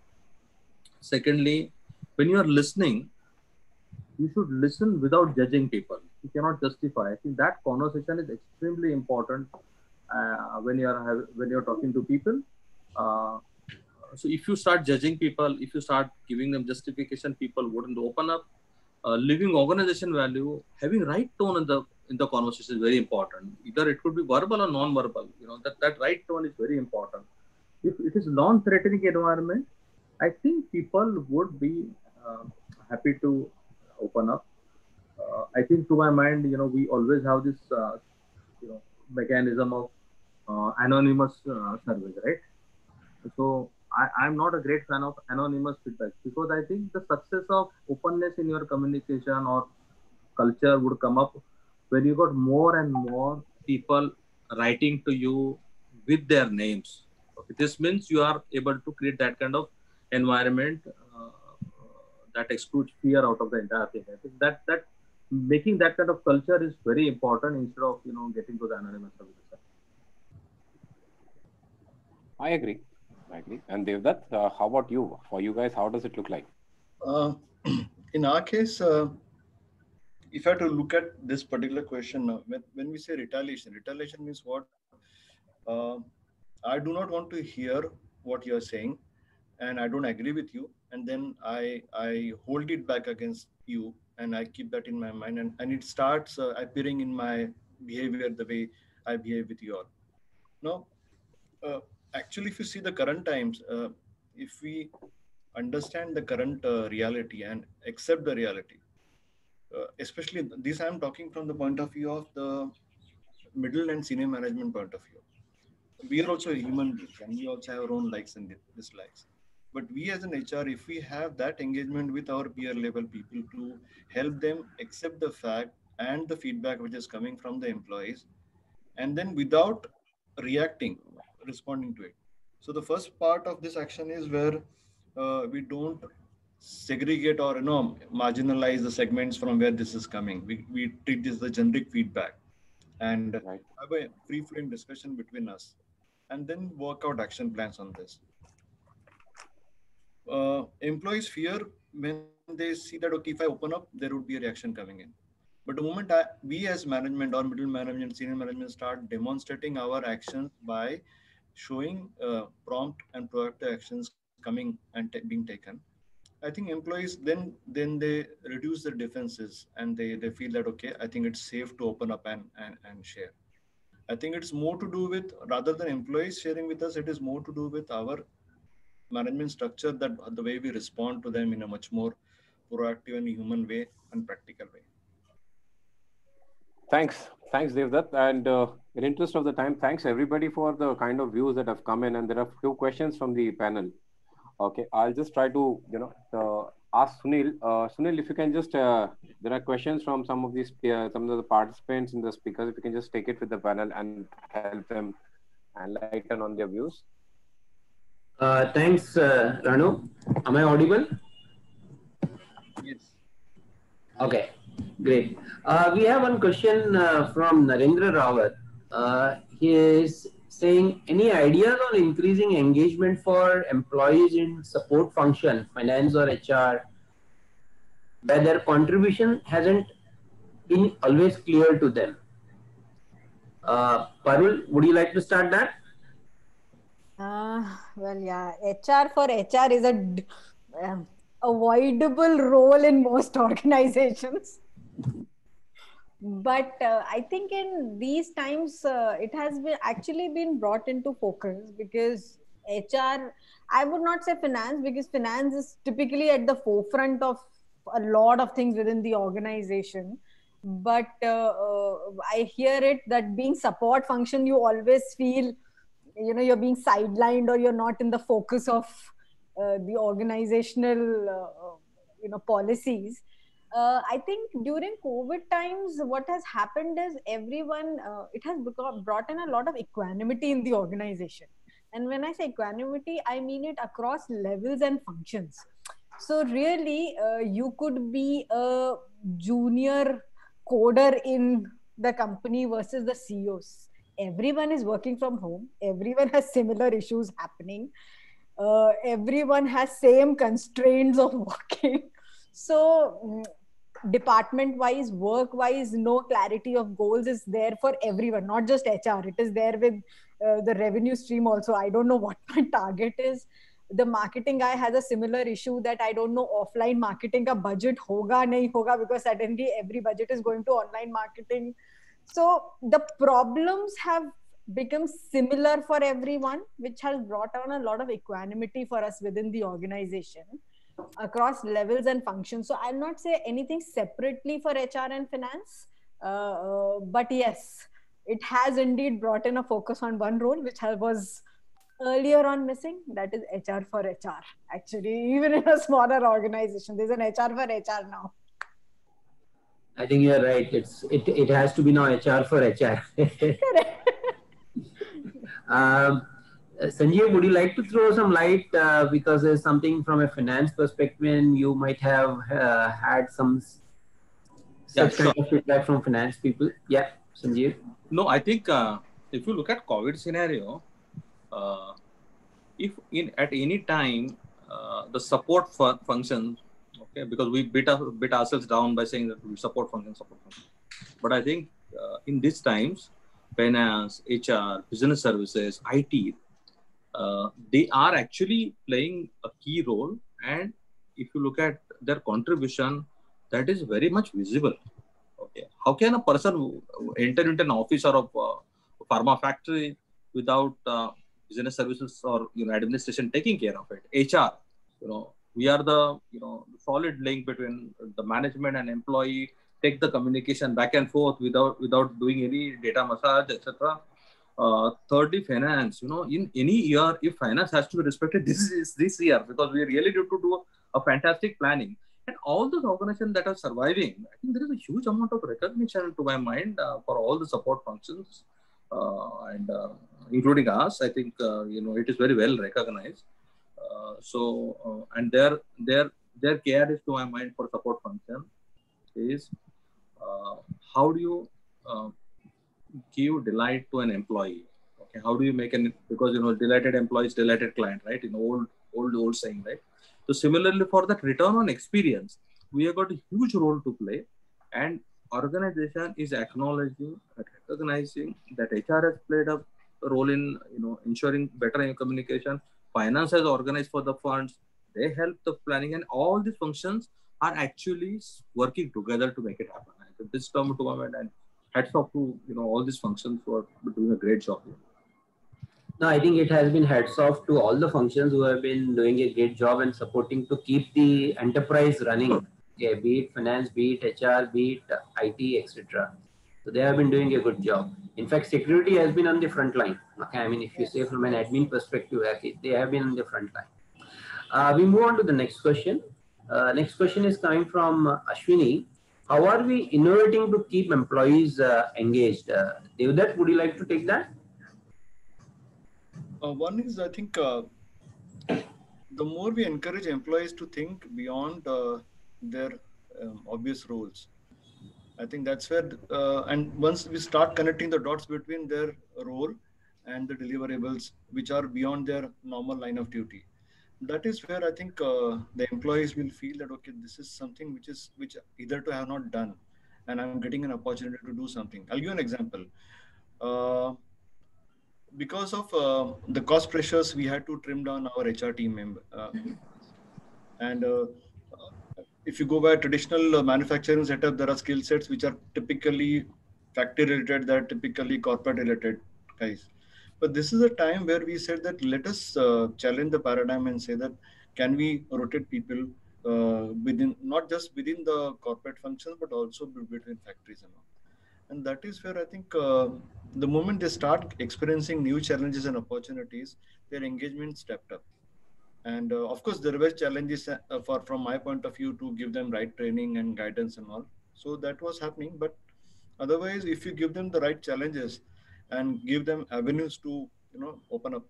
Secondly, when you are listening, you should listen without judging people. You cannot justify. I think that conversation is extremely important when you're talking to people. So if you start judging people, if you start giving them justification, people wouldn't open up. Living organization value, having right tone in the conversation is very important. Either it could be verbal or non-verbal. That right tone is very important. If it is non-threatening environment, I think people would be happy to open up. I think to my mind, we always have this mechanism of anonymous surveys, right? So I'm not a great fan of anonymous feedback because I think the success of openness in your communication or culture would come up when you got more and more people writing to you with their names. Okay, this means you are able to create that kind of environment that excludes fear out of the entire thing. I think that making that kind of culture is very important instead of getting to the anonymous services. I agree. And Devdutt, how about you? For you guys, how does it look like? In our case, if I had to look at this particular question, when we say retaliation means what? I do not want to hear what you're saying, and I don't agree with you, and then I hold it back against you, and I keep that in my mind, and it starts appearing in my behavior the way I behave with you all. Now, actually, if you see the current times, if we understand the current reality and accept the reality, especially this, I'm talking from the point of view of the middle and senior management point of view. We are also human beings and we also have our own likes and dislikes. But we as an HR, if we have that engagement with our peer level people to help them accept the fact and the feedback which is coming from the employees, and then without reacting, responding to it. So the first part of this action is where we don't segregate or marginalize the segments from where this is coming. We treat this as a generic feedback and have a free-flowing discussion between us, and then work out action plans on this. Employees fear when they see that, okay, if I open up, there would be a reaction coming in. But the moment we as management or middle management, senior management start demonstrating our actions by showing prompt and proactive actions coming and being taken, I think employees then they reduce their defenses and they feel that, okay, I think it's safe to open up and share. I think it's more to do with, rather than employees sharing with us, it is more to do with our management structure, that the way we respond to them in a much more proactive and human way and practical way. Thanks, Devdutt. And in interest of the time, thanks everybody for the kind of views that have come in. And there are a few questions from the panel. Okay, I'll just try to ask Sunil. Sunil, if you can just there are questions from some of the participants and the speakers. If you can just take it with the panel and help them enlighten on their views. Thanks, Ranu. Am I audible? Yes. Okay, great. We have one question from Narendra Rawat. He is saying, any ideas on increasing engagement for employees in support function, finance or HR, where their contribution hasn't been always clear to them? Parul, would you like to start that? Well, yeah, HR for HR is a avoidable role in most organizations. But I think in these times, it has actually been brought into focus because HR, I would not say finance, because finance is typically at the forefront of a lot of things within the organization. But I hear it that being support function, you always feel, you're being sidelined or you're not in the focus of the organizational, policies. I think during COVID times, what has happened is everyone, it has brought in a lot of equanimity in the organization. And when I say equanimity, I mean it across levels and functions. So really, you could be a junior coder in the company versus the CEOs. Everyone is working from home. Everyone has similar issues happening. Everyone has same constraints of working. So department wise, work wise, no clarity of goals is there for everyone, not just HR. It is there with the revenue stream also. I don't know what my target is. The marketing guy has a similar issue that I don't know offline marketing ka budget hoga nahi hoga, because suddenly every budget is going to online marketing. So the problems have become similar for everyone, which has brought on a lot of equanimity for us within the organization across levels and functions. So I'll not say anything separately for HR and finance, but yes, it has indeed brought in a focus on one role, which was earlier on missing. That is HR for HR. Actually, even in a smaller organization, there's an HR for HR now. I think you're right. It has to be now HR for HR. Sanjeev, would you like to throw some light, because there's something from a finance perspective and you might have had some such kind of feedback from finance people? Yeah, Sanjeev. No, I think if you look at COVID scenario, if at any time the support function, okay, because we bit ourselves down by saying that we support function. But I think in these times, finance, HR, business services, IT, they are actually playing a key role. And if you look at their contribution, that is very much visible. Okay, how can a person enter into an office or a pharma factory without business services or administration taking care of it? HR, we are the solid link between the management and employee. Take the communication back and forth without doing any data massage, etc. Thirdly, finance. In any year, if finance has to be respected, this is this year, because we really need to do a fantastic planning. And all those organizations that are surviving, I think there is a huge amount of recognition, to my mind, for all the support functions, and including us. I think it is very well recognized. And their care is, to my mind, for support function is how do you give delight to an employee? Okay, how do you make because delighted employees, delighted client, right? Old saying, right? So similarly, for that return on experience, we have got a huge role to play, and organization is acknowledging, recognizing that HR has played a role in ensuring better communication. Finance has organized for the funds. They help the planning, and all these functions are actually working together to make it happen. So this term to government, and hats off to all these functions who are doing a great job here. No, I think it has been hats off to all the functions who have been doing a great job and supporting to keep the enterprise running. Okay, be it finance, be it HR, be it IT, etc. So they have been doing a good job. In fact, security has been on the front line. Okay, I mean, if you say from an admin perspective, okay, they have been on the front line. We move on to the next question. Next question is coming from Ashwini. How are we innovating to keep employees engaged? Devdutt, would you like to take that? One is, I think, the more we encourage employees to think beyond their obvious roles, I think that's where, and once we start connecting the dots between their role and the deliverables, which are beyond their normal line of duty, that is where I think the employees will feel that, okay, this is something which either to have not done, and I'm getting an opportunity to do something. I'll give you an example. Because of the cost pressures, we had to trim down our HR team member. And if you go by traditional manufacturing setup, there are skill sets which are typically factory related, that are typically corporate related guys. But this is a time where we said that let us challenge the paradigm and say that can we rotate people within, not just within the corporate functions, but also between factories and all. And that is where I think the moment they start experiencing new challenges and opportunities, their engagement stepped up. And of course, there were challenges from my point of view to give them right training and guidance and all. So that was happening. But otherwise, if you give them the right challenges and give them avenues to, open up,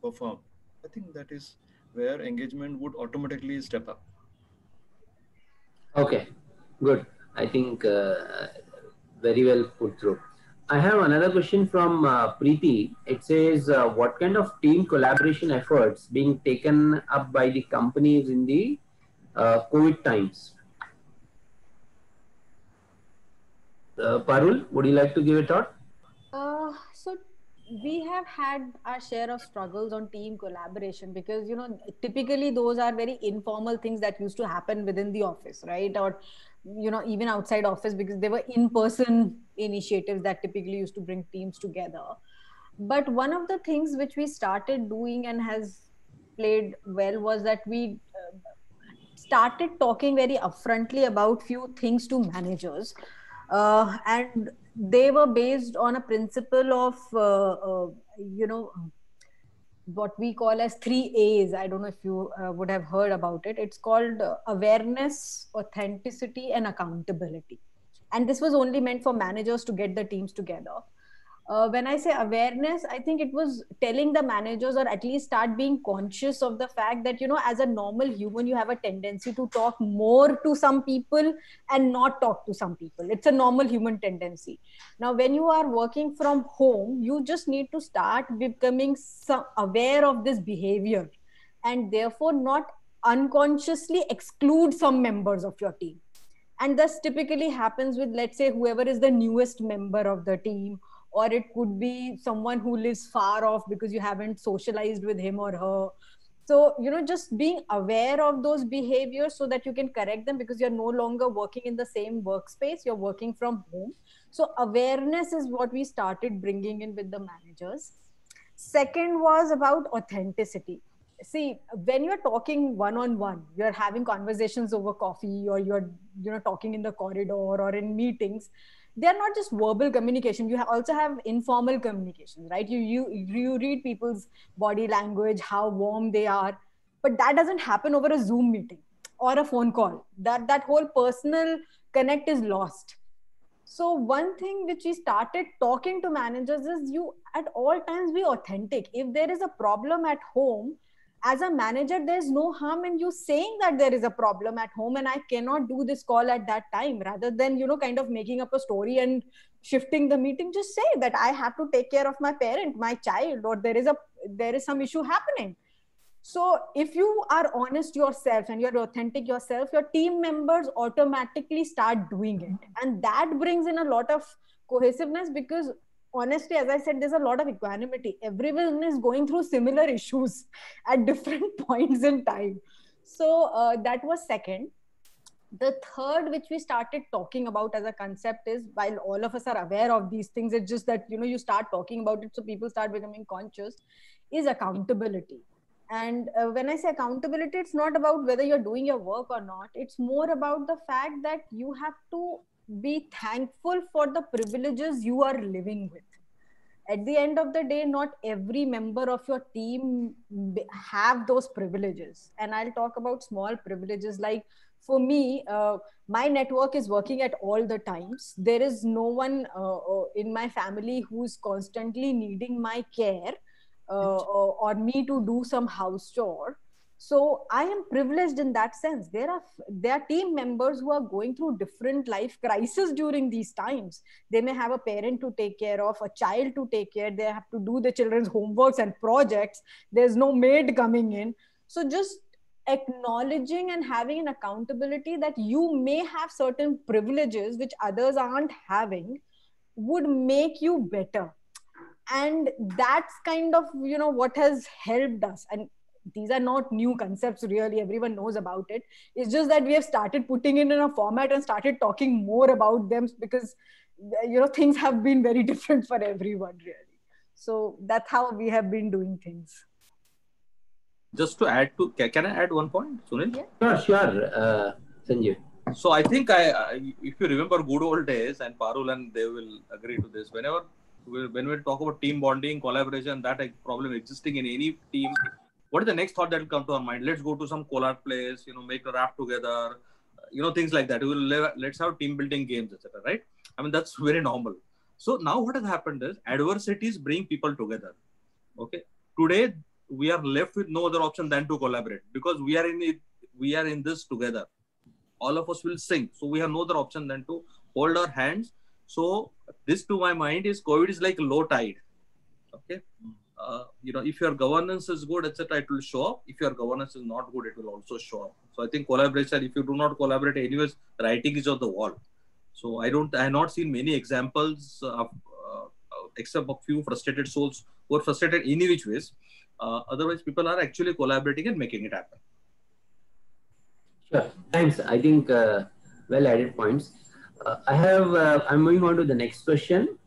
perform, I think that is where engagement would automatically step up. Okay, good. I think very well put through. I have another question from Preeti. It says, what kind of team collaboration efforts being taken up by the companies in the COVID times? Parul, would you like to give a thought? So we have had our share of struggles on team collaboration because, typically those are very informal things that used to happen within the office, right? Or, even outside office, because they were in-person initiatives that typically used to bring teams together. But one of the things which we started doing and has played well was that we started talking very upfrontly about few things to managers, and they were based on a principle of what we call as 3 A's. I don't know if you would have heard about it. It's called awareness, authenticity, and accountability. And this was only meant for managers to get the teams together. When I say awareness, I think it was telling the managers, or at least start being conscious of the fact that, as a normal human, you have a tendency to talk more to some people and not talk to some people. It's a normal human tendency. Now, when you are working from home, you just need to start becoming aware of this behavior, and therefore not unconsciously exclude some members of your team. And this typically happens with, let's say, whoever is the newest member of the team, or it could be someone who lives far off because you haven't socialized with him or her. So, just being aware of those behaviors so that you can correct them, because you're no longer working in the same workspace, you're working from home. So awareness is what we started bringing in with the managers. Second was about authenticity. See, when you're talking one-on-one, you're having conversations over coffee, or you're talking in the corridor or in meetings, they're not just verbal communication. You also have informal communication, right? You read people's body language, how warm they are, but that doesn't happen over a Zoom meeting or a phone call. That whole personal connect is lost. So one thing which we started talking to managers is, you at all times be authentic. If there is a problem at home, as a manager, there's no harm in you saying that there is a problem at home and I cannot do this call at that time, rather than, kind of making up a story and shifting the meeting. Just say that I have to take care of my parent, my child, or there is some issue happening. So if you are honest yourself and you're authentic yourself, your team members automatically start doing it. And that brings in a lot of cohesiveness, because honestly, as I said, there's a lot of equanimity. Everyone is going through similar issues at different points in time. So that was second. The third, which we started talking about as a concept, is, while all of us are aware of these things, it's just that, you start talking about it so people start becoming conscious, is accountability. And when I say accountability, it's not about whether you're doing your work or not. It's more about the fact that you have to be thankful for the privileges you are living with. At the end of the day, not every member of your team have those privileges. And I'll talk about small privileges. Like for me, my network is working at all the times. There is no one in my family who's constantly needing my care, or me to do some house chore. So I am privileged in that sense. There are team members who are going through different life crises during these times. They may have a parent to take care of, a child to take care, they have to do the children's homeworks and projects, there's no maid coming in. So just acknowledging and having an accountability that you may have certain privileges which others aren't having would make you better. And that's kind of, what has helped us. And these are not new concepts, really, everyone knows about it. It's just that we have started putting it in a format and started talking more about them, because things have been very different for everyone, really. So that's how we have been doing things. Just to add to, can I add one point, Sunil? Yeah. Sure, Sanjeev. So I think if you remember good old days, and Parul and they will agree to this, when we talk about team bonding, collaboration, that problem existing in any team, what is the next thought that will come to our mind? Let's go to some Kolar place, make a raft together, things like that. Let's have team building games, etc. Right? I mean, that's very normal. So now what has happened is adversities bring people together. Okay. Today we are left with no other option than to collaborate, because we are in this together. All of us will sing. So we have no other option than to hold our hands. So this, to my mind, is COVID is like low tide. Okay. If your governance is good, etc., it will show up. If your governance is not good, it will also show up. So I think collaboration, if you do not collaborate, anyways, writing is on the wall. So I have not seen many examples of, except a few frustrated souls who are frustrated in which ways. Otherwise, people are actually collaborating and making it happen. Sure. Thanks. I think well added points. I'm moving on to the next question.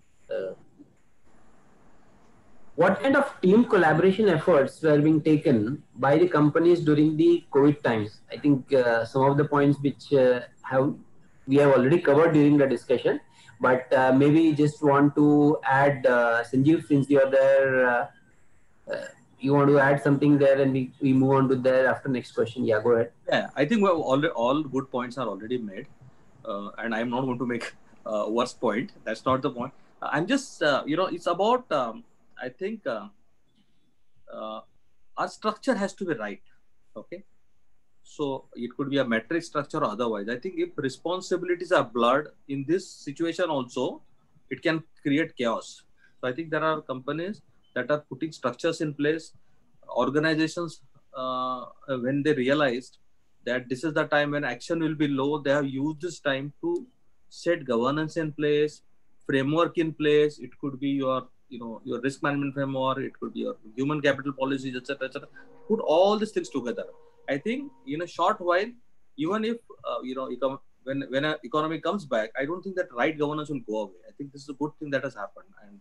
What kind of team collaboration efforts were being taken by the companies during the COVID times? I think some of the points which we have already covered during the discussion, but maybe just want to add, Sanjeev, since you are there, you want to add something there, and we move on to there after next question. Yeah, go ahead. Yeah, I think all good points are already made, and I'm not going to make worst point. That's not the point. I'm just, it's about, I think our structure has to be right. Okay. So it could be a metric structure or otherwise. I think if responsibilities are blurred in this situation also, it can create chaos. So I think there are companies that are putting structures in place, organizations, when they realized that this is the time when action will be low, they have used this time to set governance in place, framework in place. It could be your risk management framework, it could be your human capital policies, etc., etc. Put all these things together. I think in a short while, even if when an economy comes back, I don't think that right governance will go away. I think this is a good thing that has happened, and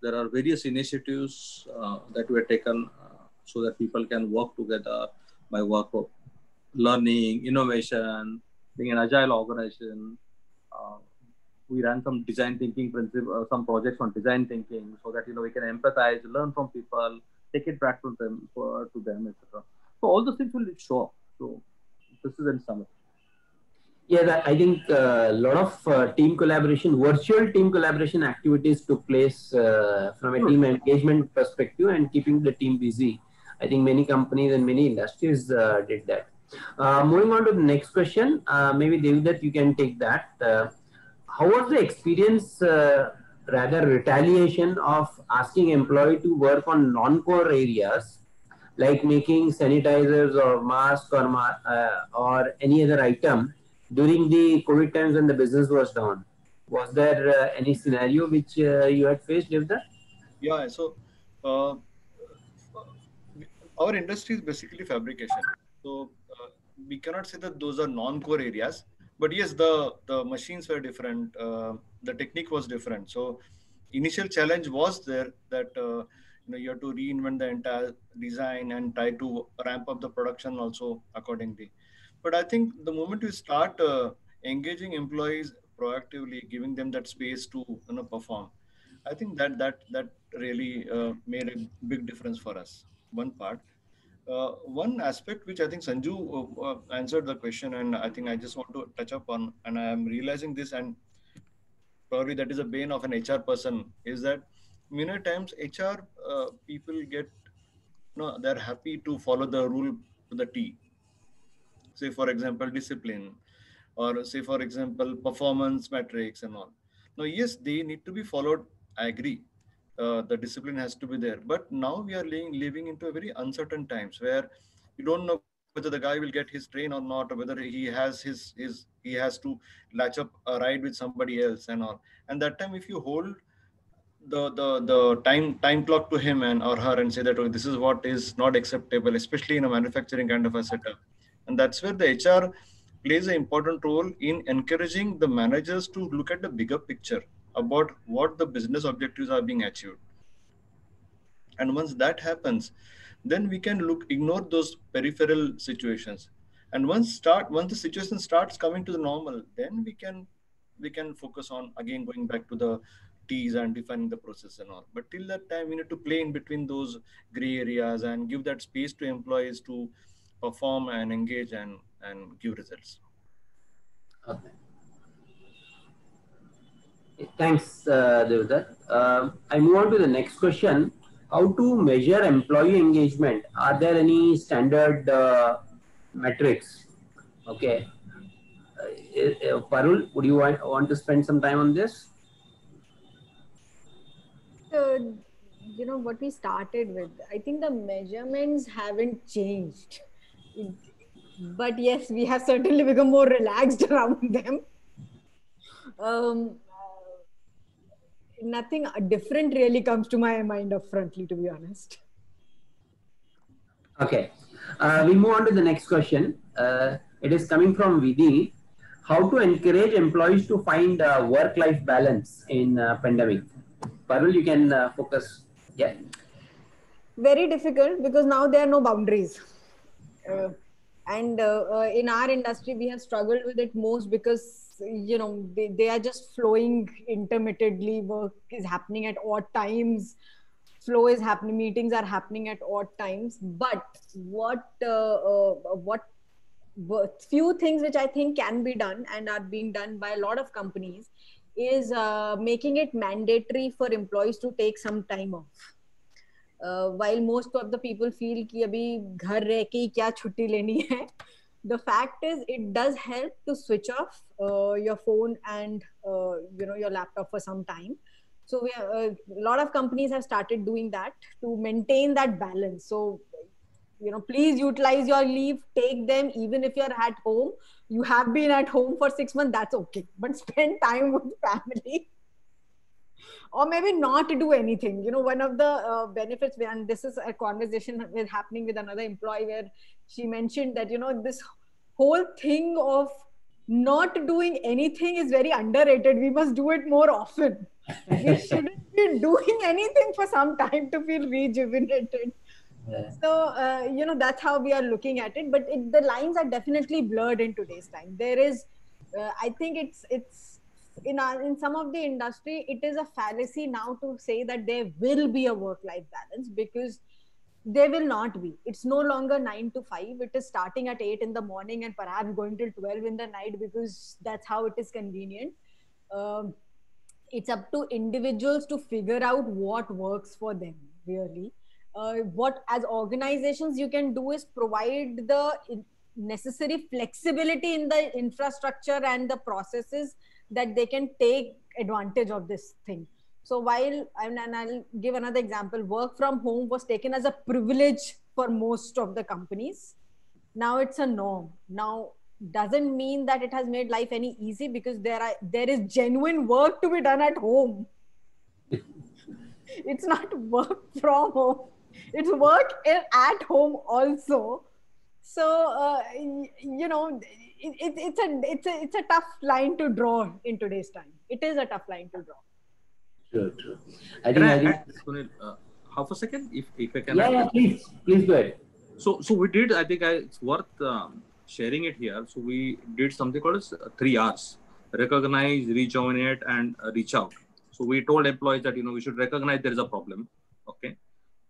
there are various initiatives that were taken so that people can work together by work of learning, innovation, being an agile organization. We ran some design thinking principle, some projects on design thinking, so that we can empathize, learn from people, take it back to them, etc. So all those things will show up. So this is in summary. Yeah, I think a lot of team collaboration, virtual team collaboration activities took place from a team engagement perspective and keeping the team busy. I think many companies and many industries did that. Moving on to the next question, maybe Devidat, you can take that. How was the experience, rather retaliation of asking employee to work on non-core areas, like making sanitizers or mask or any other item during the COVID times when the business was down? Was there any scenario which you had faced, Devidat? Yeah, so our industry is basically fabrication. So we cannot say that those are non-core areas. But yes, the machines were different. The technique was different. So initial challenge was there that you have to reinvent the entire design and try to ramp up the production also accordingly. But I think the moment you start engaging employees proactively giving them that space to perform. I think that really made a big difference for us. One part. One aspect which I think Sanju answered the question, and I think I just want to touch up on, and I am realizing this, and probably that is a bane of an HR person, is that many times HR people get, they're happy to follow the rule to the T. Say for example, discipline, or say for example, performance metrics and all. Now, yes, they need to be followed. I agree. The discipline has to be there. But now we are living into a very uncertain times where you don't know whether the guy will get his train or not, or whether he has he has to latch up a ride with somebody else and all. And that time, if you hold the time clock to him and or her and say that, oh, this is what is not acceptable, especially in a manufacturing kind of a setup. And that's where the HR plays an important role in encouraging the managers to look at the bigger picture about what the business objectives are being achieved. And once that happens, then we can ignore those peripheral situations. And once the situation starts coming to the normal, then we can focus on again going back to the T's and defining the process and all. But till that time, we need to play in between those gray areas and give that space to employees to perform and engage and give results. Okay. Thanks, Devdutt. I move on to the next question. How to measure employee engagement? Are there any standard metrics? Okay. Parul, would you want to spend some time on this? You know what we started with, I think the measurements haven't changed, but yes, we have certainly become more relaxed around them. Nothing different really comes to my mind upfrontly, to be honest. Okay, we move on to the next question. It is coming from Vidhi. How to encourage employees to find work-life balance in pandemic? Parul, you can focus. Yeah. Very difficult because now there are no boundaries. And in our industry, we have struggled with it most because, you know, they are just flowing intermittently. Work is happening at odd times. Flow is happening. Meetings are happening at odd times. But what few things which I think can be done and are being done by a lot of companies is making it mandatory for employees to take some time off. While most of the people feel कि अभी घर रह के ही क्या छुट्टी लेनी है, the fact is it does help to switch off your phone and your laptop for some time. So a lot of companies have started doing that to maintain that balance. So please utilize your leave, take them even if you're at home. You have been at home for 6 months, that's okay, but spend time with family. Or maybe not do anything. One of the benefits, and this is a conversation happening with another employee where she mentioned that, this whole thing of not doing anything is very underrated. We must do it more often. We shouldn't be doing anything for some time to feel rejuvenated. Yeah. So, that's how we are looking at it. But the lines are definitely blurred in today's time. There is, I think it's in some of the industry, it is a fallacy now to say that there will be a work-life balance, because there will not be. It's no longer 9 to 5. It is starting at 8 in the morning and perhaps going till 12 in the night, because that's how it is convenient. It's up to individuals to figure out what works for them, really. What as organizations you can do is provide the necessary flexibility in the infrastructure and the processes that they can take advantage of this thing. So while, and I'll give another example, work from home was taken as a privilege for most of the companies. Now it's a norm. Now, doesn't mean that it has made life any easy, because there is genuine work to be done at home. It's not work from home. It's work at home also. So, it's a tough line to draw in today's time. It is a tough line to draw. True. I think Sunil, half a second, if I can. Yeah, please go ahead. So we did. I think it's worth sharing it here. So we did something called 3 R's. recognize, rejuvenate, and reach out. So we told employees that, we should recognize there is a problem, okay,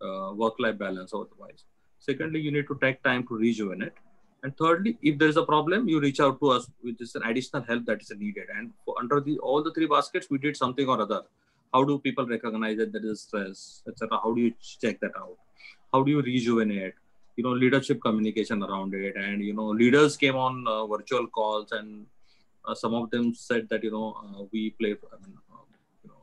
work-life balance or otherwise. Secondly, you need to take time to rejuvenate. And thirdly, if there is a problem, you reach out to us with this an additional help that is needed. And under all the three baskets, we did something or other. How do people recognize that there is stress, etc.? How do you check that out? How do you rejuvenate? Leadership communication around it. And, leaders came on virtual calls, and some of them said that, we play,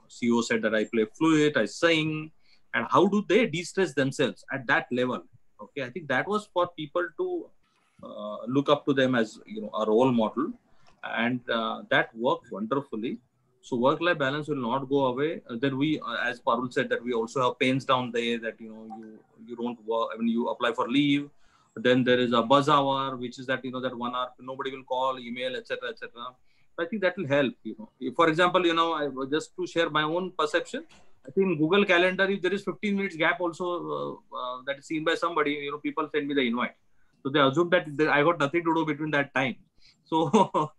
CEO said that I play flute, I sing. And how do they de-stress themselves at that level? Okay, I think that was for people to look up to them as a role model, and that worked wonderfully. So work-life balance will not go away. Then we, as Parul said, that we also have pains down there that you don't work. I mean, you apply for leave. Then there is a buzz hour, which is that that 1 hour nobody will call, email, etc., etc. I think that will help. For example, I just to share my own perception. I think Google Calendar, if there is 15 minutes gap also that is seen by somebody, people send me the invite. So they assume that I got nothing to do between that time. So,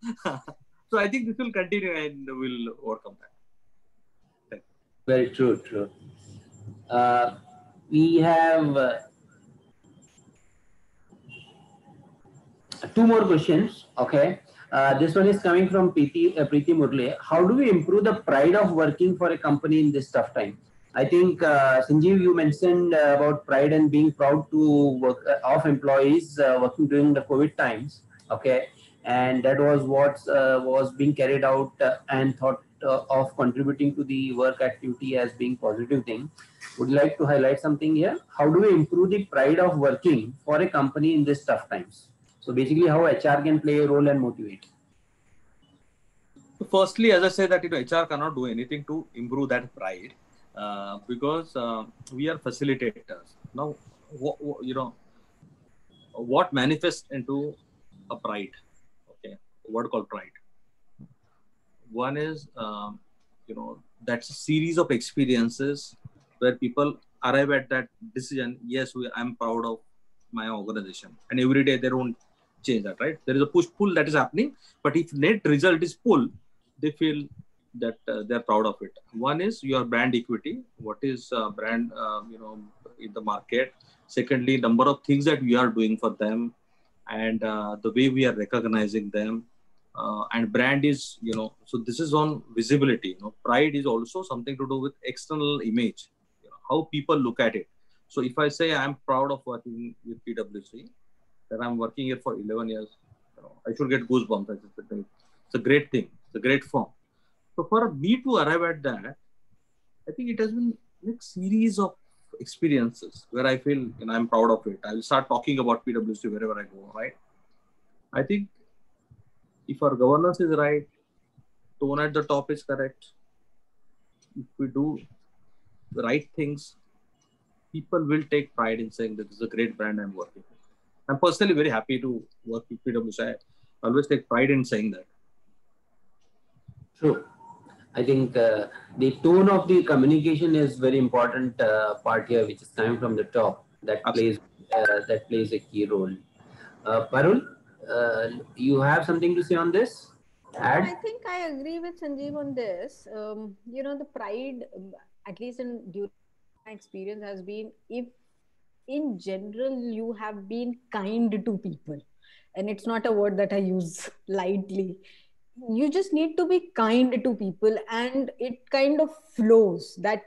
so I think this will continue and we'll overcome that. Very true, true. We have two more questions. Okay. This one is coming from Preeti Murli. How do we improve the pride of working for a company in this tough time? I think, Sanjeev, you mentioned about pride and being proud to work of employees working during the COVID times. Okay. And that was what was being carried out and thought of contributing to the work activity as being positive thing. Would you like to highlight something here? How do we improve the pride of working for a company in these tough times? So basically how HR can play a role and motivate. So firstly, as I said that HR cannot do anything to improve that pride because we are facilitators. Now, what manifests into a pride? Okay, what called pride? One is that's a series of experiences where people arrive at that decision. Yes, I'm proud of my organization, and every day they don't change that, right? There is a push-pull that is happening, but if net result is pull, they feel that they're proud of it. One is your brand equity. What is brand, in the market? Secondly, number of things that we are doing for them, and the way we are recognizing them. And brand is, so this is on visibility. Pride is also something to do with external image, how people look at it. So if I say I'm proud of working with PwC, that I'm working here for 11 years, I should get goosebumps. It's a great thing. It's a great form. So for me to arrive at that, I think it has been a series of experiences where I feel I'm proud of it. I'll start talking about PwC wherever I go, right? I think if our governance is right, tone at the top is correct, if we do the right things, people will take pride in saying that this is a great brand I'm working with. I'm personally very happy to work with PwC. I always take pride in saying that. True. I think the tone of the communication is very important part here, which is coming from the top. That plays a key role. Parul, you have something to say on this? I think I agree with Sanjeev on this. The pride, at least during my experience, has been if in general you have been kind to people, and it's not a word that I use lightly. You just need to be kind to people, and it kind of flows. I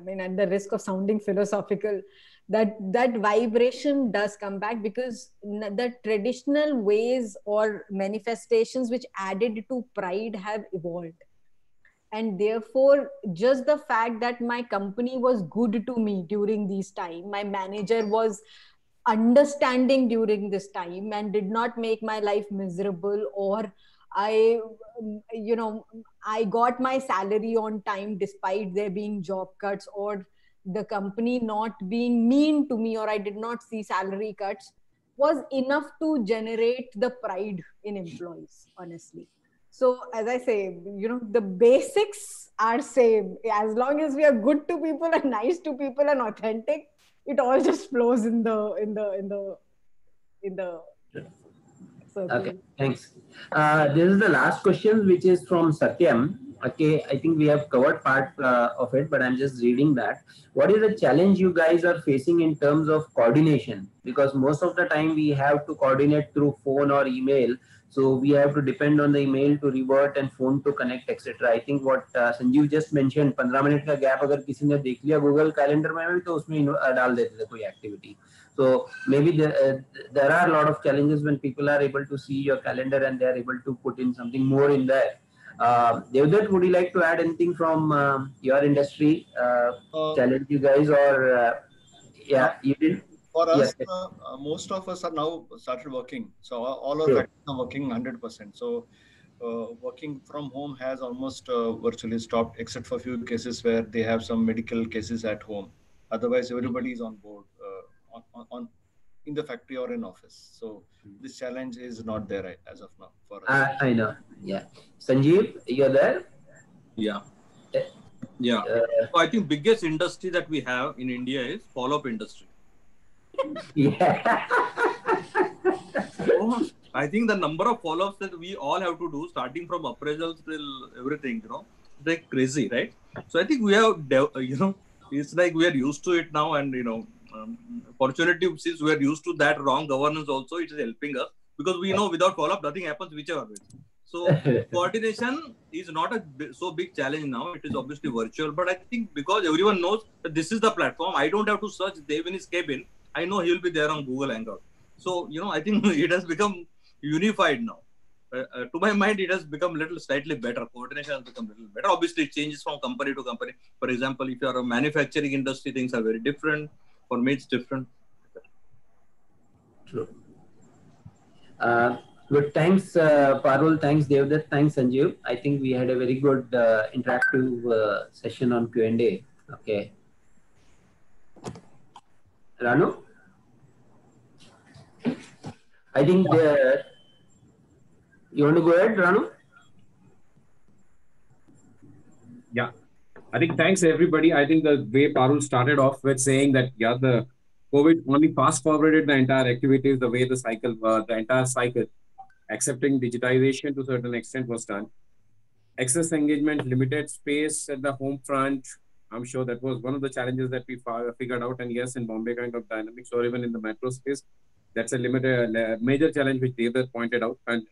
mean, at the risk of sounding philosophical, that vibration does come back, because the traditional ways or manifestations which added to pride have evolved. And therefore, just the fact that my company was good to me during this time, my manager was understanding during this time and did not make my life miserable, or I got my salary on time despite there being job cuts, or the company not being mean to me, or I did not see salary cuts, was enough to generate the pride in employees, honestly. So as I say, the basics are same. As long as we are good to people and nice to people and authentic, it all just flows in the Certainly. Okay, thanks. This is the last question, which is from Satyam. Okay, I think we have covered part of it, but I'm just reading that. What is the challenge you guys are facing in terms of coordination? Because most of the time we have to coordinate through phone or email. So we have to depend on the email to revert and phone to connect, etc. I think what Sanjeev just mentioned, 15 minute का gap अगर किसी ने देख लिया Google Calendar में भी तो उसमें डाल देते थे कोई activity. So maybe there are a lot of challenges when people are able to see your calendar and they are able to put in something more in there. Devdutt, would you like to add anything from your industry? Challenge you guys or yeah, you did? For us, Yes. most of us are now started working. So all our Sure. factories are working 100%. So working from home has almost virtually stopped, except for a few cases where they have some medical cases at home. Otherwise, everybody is on board on in the factory or in office. So this challenge is not there as of now for us. I know. Yeah. Sanjeev, you're there? Yeah. Yeah. So I think biggest industry that we have in India is follow-up industry. Yeah. So I think the number of follow-ups that we all have to do, starting from appraisals till everything, it's like crazy, right? So I think we have, it's like we are used to it now, and fortunately, since we are used to that wrong governance also, it is helping us because we know without follow-up nothing happens whichever way. So coordination is not so big challenge now. It is obviously virtual, but I think because everyone knows that this is the platform, I don't have to search Dev in his cabin. I know he will be there on Google Hangout. So I think it has become unified now. To my mind, it has become slightly better. Coordination has become a little better. Obviously, it changes from company to company. For example, if you are a manufacturing industry, things are very different. For me, it's different. True. Good. Thanks, Parul. Thanks, Devdutt. Thanks, Sanjeev. I think we had a very good interactive session on Q&A. Okay. Ranu? I think you want to go ahead, Ranu? Yeah, I think thanks everybody. I think the way Parul started off with saying that, yeah, the COVID only fast forwarded the entire activities, the way the cycle, the entire cycle, accepting digitization to a certain extent was done. Excess engagement, limited space at the home front. I'm sure that was one of the challenges that we figured out. And yes, in Bombay kind of dynamics or even in the metro space, that's a major challenge which Devdutt pointed out. And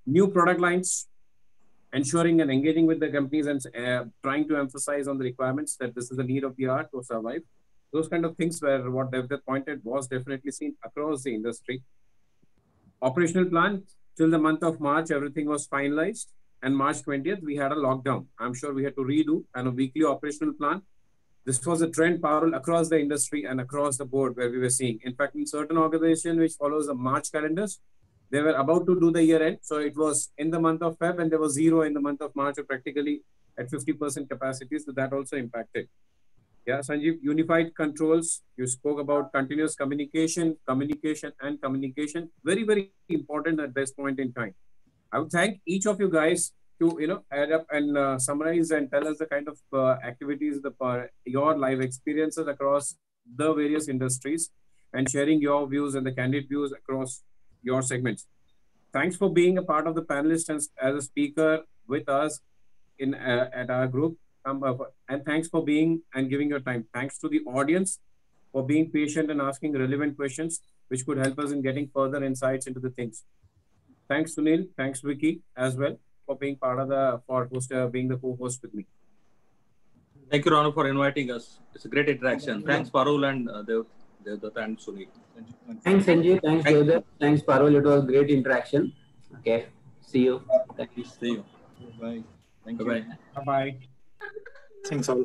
new product lines, ensuring and engaging with the companies and trying to emphasize on the requirements that this is the need of the hour to survive. Those kind of things were what Devdutt pointed was definitely seen across the industry. Operational plan, till the month of March, everything was finalized. And March 20th, we had a lockdown. I'm sure we had to redo and a weekly operational plan. This was a trend, Parul, across the industry and across the board where we were seeing. In fact, in certain organizations which follows the March calendars, they were about to do the year end. So it was in the month of Feb and there was zero in the month of March, or practically at 50% capacity. So that also impacted. Yeah, Sanjeev, unified controls. You spoke about continuous communication. Very, very important at this point in time. I would thank each of you guys to add up and summarize and tell us the kind of activities, your live experiences across the various industries, and sharing your views and the candid views across your segments. Thanks for being a part of the panelists and as a speaker with us at our group. And thanks for being and giving your time. Thanks to the audience for being patient and asking relevant questions, which could help us in getting further insights into the things. Thanks, Sunil. Thanks, Vicky, as well, for being part of being the co-host with me. Thank you, Ranu, for inviting us. It's a great interaction. Thanks, Parul and Devdutt and Sunil. Thanks, Sanjeev. Thanks, Devdutt. Thanks, Parul. It was great interaction. Okay. See you. Thanks. See you. Bye. Thank you. Bye-bye. Bye-bye. Thanks all.